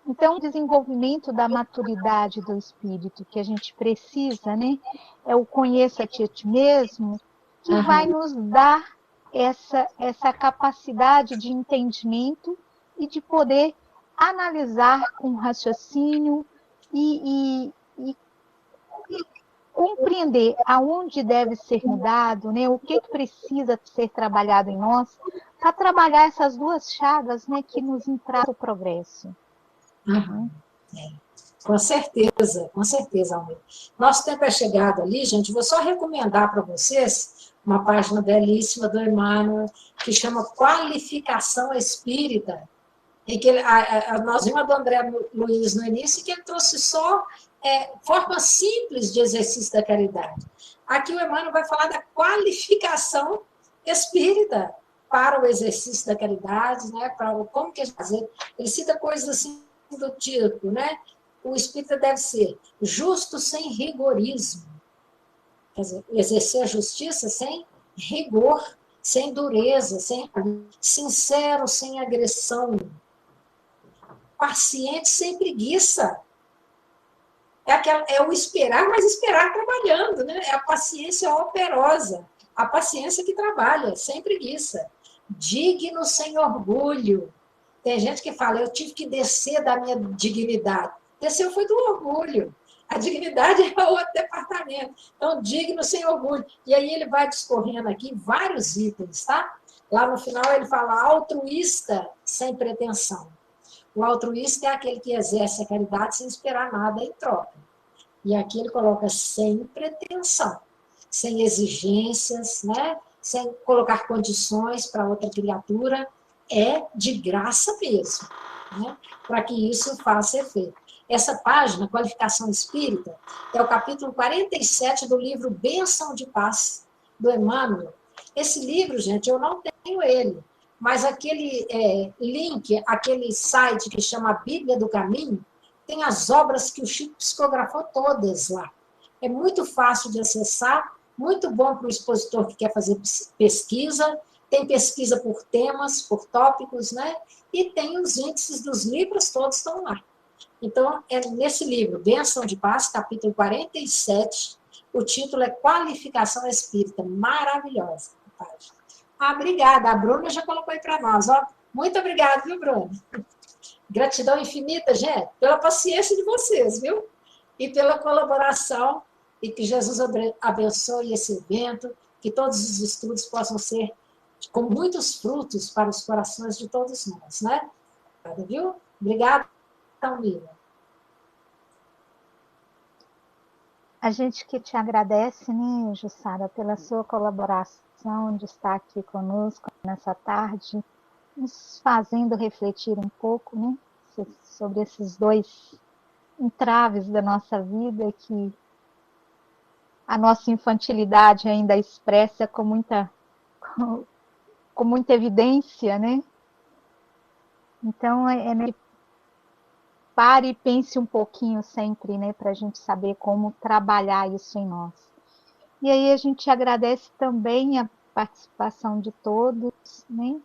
Então, o desenvolvimento da maturidade do espírito que a gente precisa, né? É o conheça-te a ti mesmo, que vai nos dar essa capacidade de entendimento e de poder analisar com raciocínio e compreender aonde deve ser mudado, né? O que precisa ser trabalhado em nós, para trabalhar essas duas chagas, né, que nos entraram o progresso. Com certeza, Almir. Nosso tempo é chegado ali, gente. Vou só recomendar para vocês uma página belíssima do Emmanuel, que chama Qualificação Espírita, em que nós vimos a do André Luiz no início, que ele trouxe só forma simples de exercício da caridade. Aqui o Emmanuel vai falar da qualificação espírita para o exercício da caridade, né? Para como que fazer. Ele cita coisas assim do tipo, né? O espírita deve ser justo sem rigorismo, quer dizer, exercer a justiça sem rigor, sem dureza, sincero, sem agressão, paciente, sem preguiça. É o esperar, mas esperar trabalhando, né? É a paciência operosa, a paciência que trabalha, sem preguiça. Digno sem orgulho. Tem gente que fala, eu tive que descer da minha dignidade. Desceu foi do orgulho. A dignidade é outro departamento. Então, digno sem orgulho. E aí ele vai discorrendo aqui vários itens, tá? Lá no final ele fala altruísta sem pretensão. O altruísta é aquele que exerce a caridade sem esperar nada em troca. E aqui ele coloca sem pretensão, sem exigências, né? Sem colocar condições para outra criatura, é de graça mesmo, né? Para que isso faça efeito. Essa página, Qualificação Espírita, é o capítulo 47 do livro Bênção de Paz, do Emmanuel. Esse livro, gente, eu não tenho ele, mas aquele link, aquele site que chama Bíblia do Caminho, tem as obras que o Chico psicografou todas lá. É muito fácil de acessar, muito bom para o expositor que quer fazer pesquisa, tem pesquisa por temas, por tópicos, né? E tem os índices dos livros, todos estão lá. Então, é nesse livro, Bênção de Paz, capítulo 47, o título é Qualificação Espírita, maravilhosa. Obrigada, a Bruna já colocou aí para nós, ó. Muito obrigada, viu, Bruna? Gratidão infinita, gente, pela paciência de vocês, viu? E pela colaboração, e que Jesus abençoe esse evento, que todos os estudos possam ser com muitos frutos para os corações de todos nós, né? Obrigada, viu? Obrigada, Almira. A gente que te agradece, né, Jussara, pela sua colaboração de estar aqui conosco nessa tarde, nos fazendo refletir um pouco, né, sobre esses dois entraves da nossa vida que a nossa infantilidade ainda expressa com muita evidência, né? Então, pare e pense um pouquinho sempre, né, para a gente saber como trabalhar isso em nós. E aí a gente agradece também a participação de todos, né,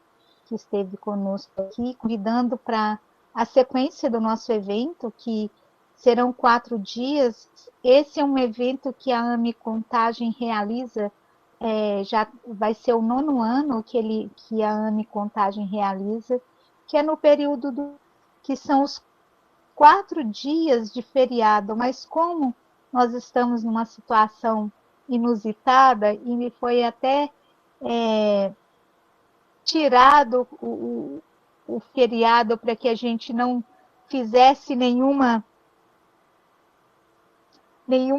que esteve conosco aqui, convidando para a sequência do nosso evento, que serão 4 dias. Esse é um evento que a AME Contagem realiza, já vai ser o 9º ano que a AME Contagem realiza, que é no período que são os 4 dias de feriado, mas como nós estamos numa situação inusitada e me foi até tirado o feriado para que a gente não fizesse nenhuma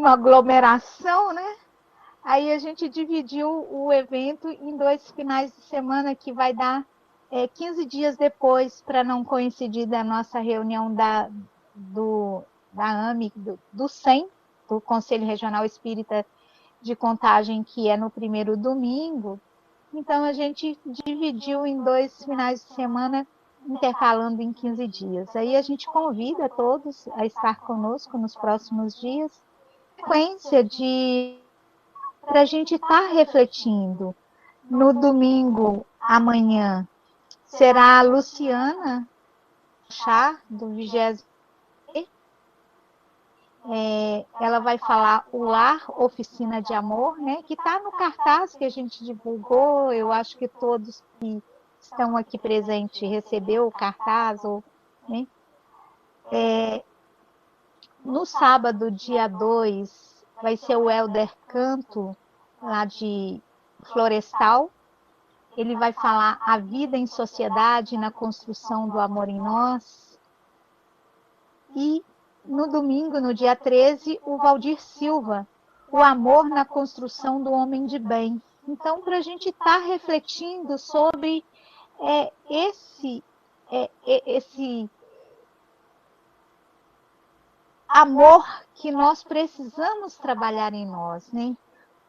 aglomeração, né? Aí a gente dividiu o evento em 2 finais de semana, que vai dar 15 dias depois, para não coincidir da nossa reunião da AME, do SEM, do Conselho Regional Espírita de Contagem, que é no primeiro domingo. Então, a gente dividiu em 2 finais de semana, intercalando em 15 dias. Aí a gente convida todos a estar conosco nos próximos dias, sequência para a gente estar refletindo. No domingo, amanhã, será a Luciana Chá, do 20º. ela vai falar o Lar Oficina de Amor, né, que está no cartaz que a gente divulgou. Eu acho que todos que estão aqui presentes recebeu o cartaz. Né? No sábado, dia 2, vai ser o Helder Canto, lá de Florestal. Ele vai falar a vida em sociedade na construção do amor em nós. E no domingo, no dia 13, o Valdir Silva, o amor na construção do homem de bem. Então, para a gente estar refletindo sobre esse amor que nós precisamos trabalhar em nós, né?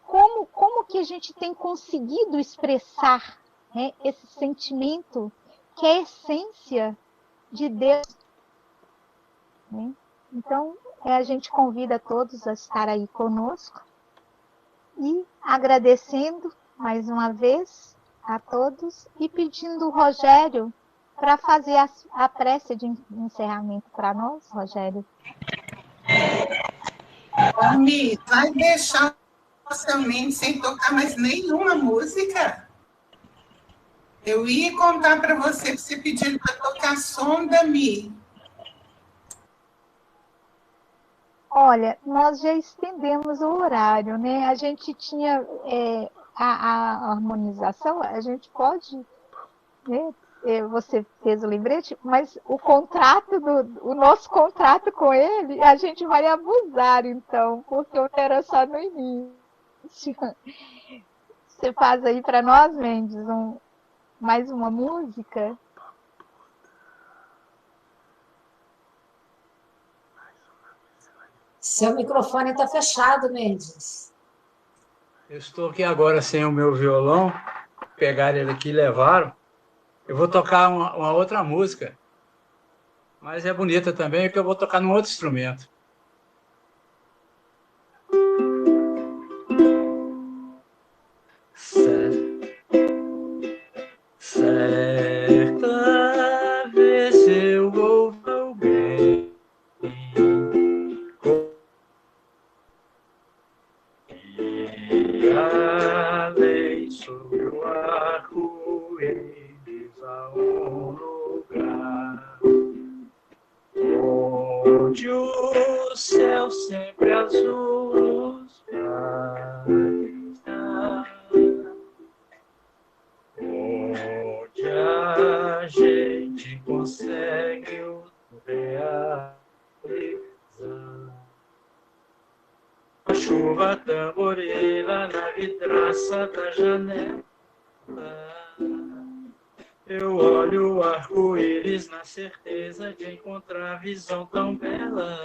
Como que a gente tem conseguido expressar, né, esse sentimento que é a essência de Deus, né? Então, a gente convida todos a estar aí conosco e agradecendo mais uma vez a todos e pedindo o Rogério para fazer a prece de encerramento para nós, Rogério. Mi, vai deixar seu mente sem tocar mais nenhuma música? Eu ia contar para você pedindo para tocar Sonda Mi. Olha, nós já estendemos o horário, né? A gente tinha a harmonização, a gente pode, né? Você fez o lembrete, mas o nosso contrato com ele, a gente vai abusar, então, porque era só no início. Você faz aí para nós, Mendes, mais uma música? Seu microfone está fechado, Mendes. Eu estou aqui agora sem o meu violão. Pegaram ele aqui e levaram. Eu vou tocar uma outra música. Mas é bonita também, porque eu vou tocar num outro instrumento. Certa vez eu ouvi alguém e além sobre o arco-íris a um lugar onde o céu sempre azul nos onde a gente consegue o realizar. A chuva tamborila na vidraça da janela. Eu olho o arco-íris na certeza de encontrar visão tão bela.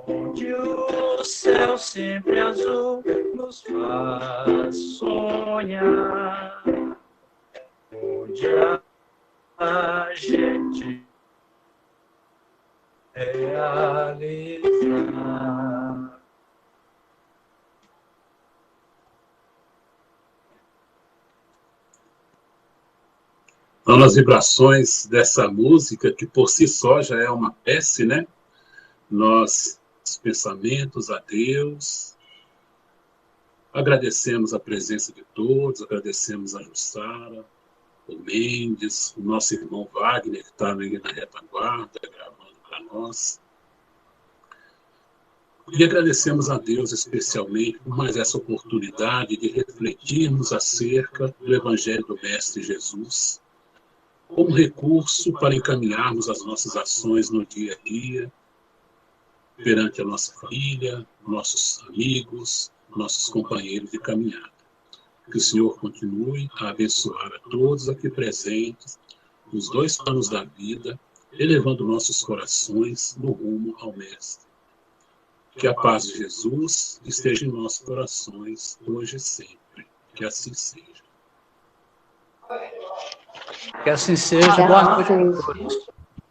Onde o céu sempre azul nos faz sonhar. Onde a gente realizar. Então, nas vibrações dessa música, que por si só já é uma prece, né? Nós, os pensamentos a Deus, agradecemos a presença de todos, agradecemos a Jussara, o Mendes, o nosso irmão Wagner, que está ali na retaguarda, gravando para nós. E agradecemos a Deus especialmente por mais essa oportunidade de refletirmos acerca do Evangelho do Mestre Jesus, como recurso para encaminharmos as nossas ações no dia a dia, perante a nossa família, nossos amigos, nossos companheiros de caminhada. Que o Senhor continue a abençoar a todos aqui presentes, nos dois planos da vida, elevando nossos corações no rumo ao Mestre. Que a paz de Jesus esteja em nossos corações, hoje e sempre. Que assim seja. Que assim seja. Boa noite a todos.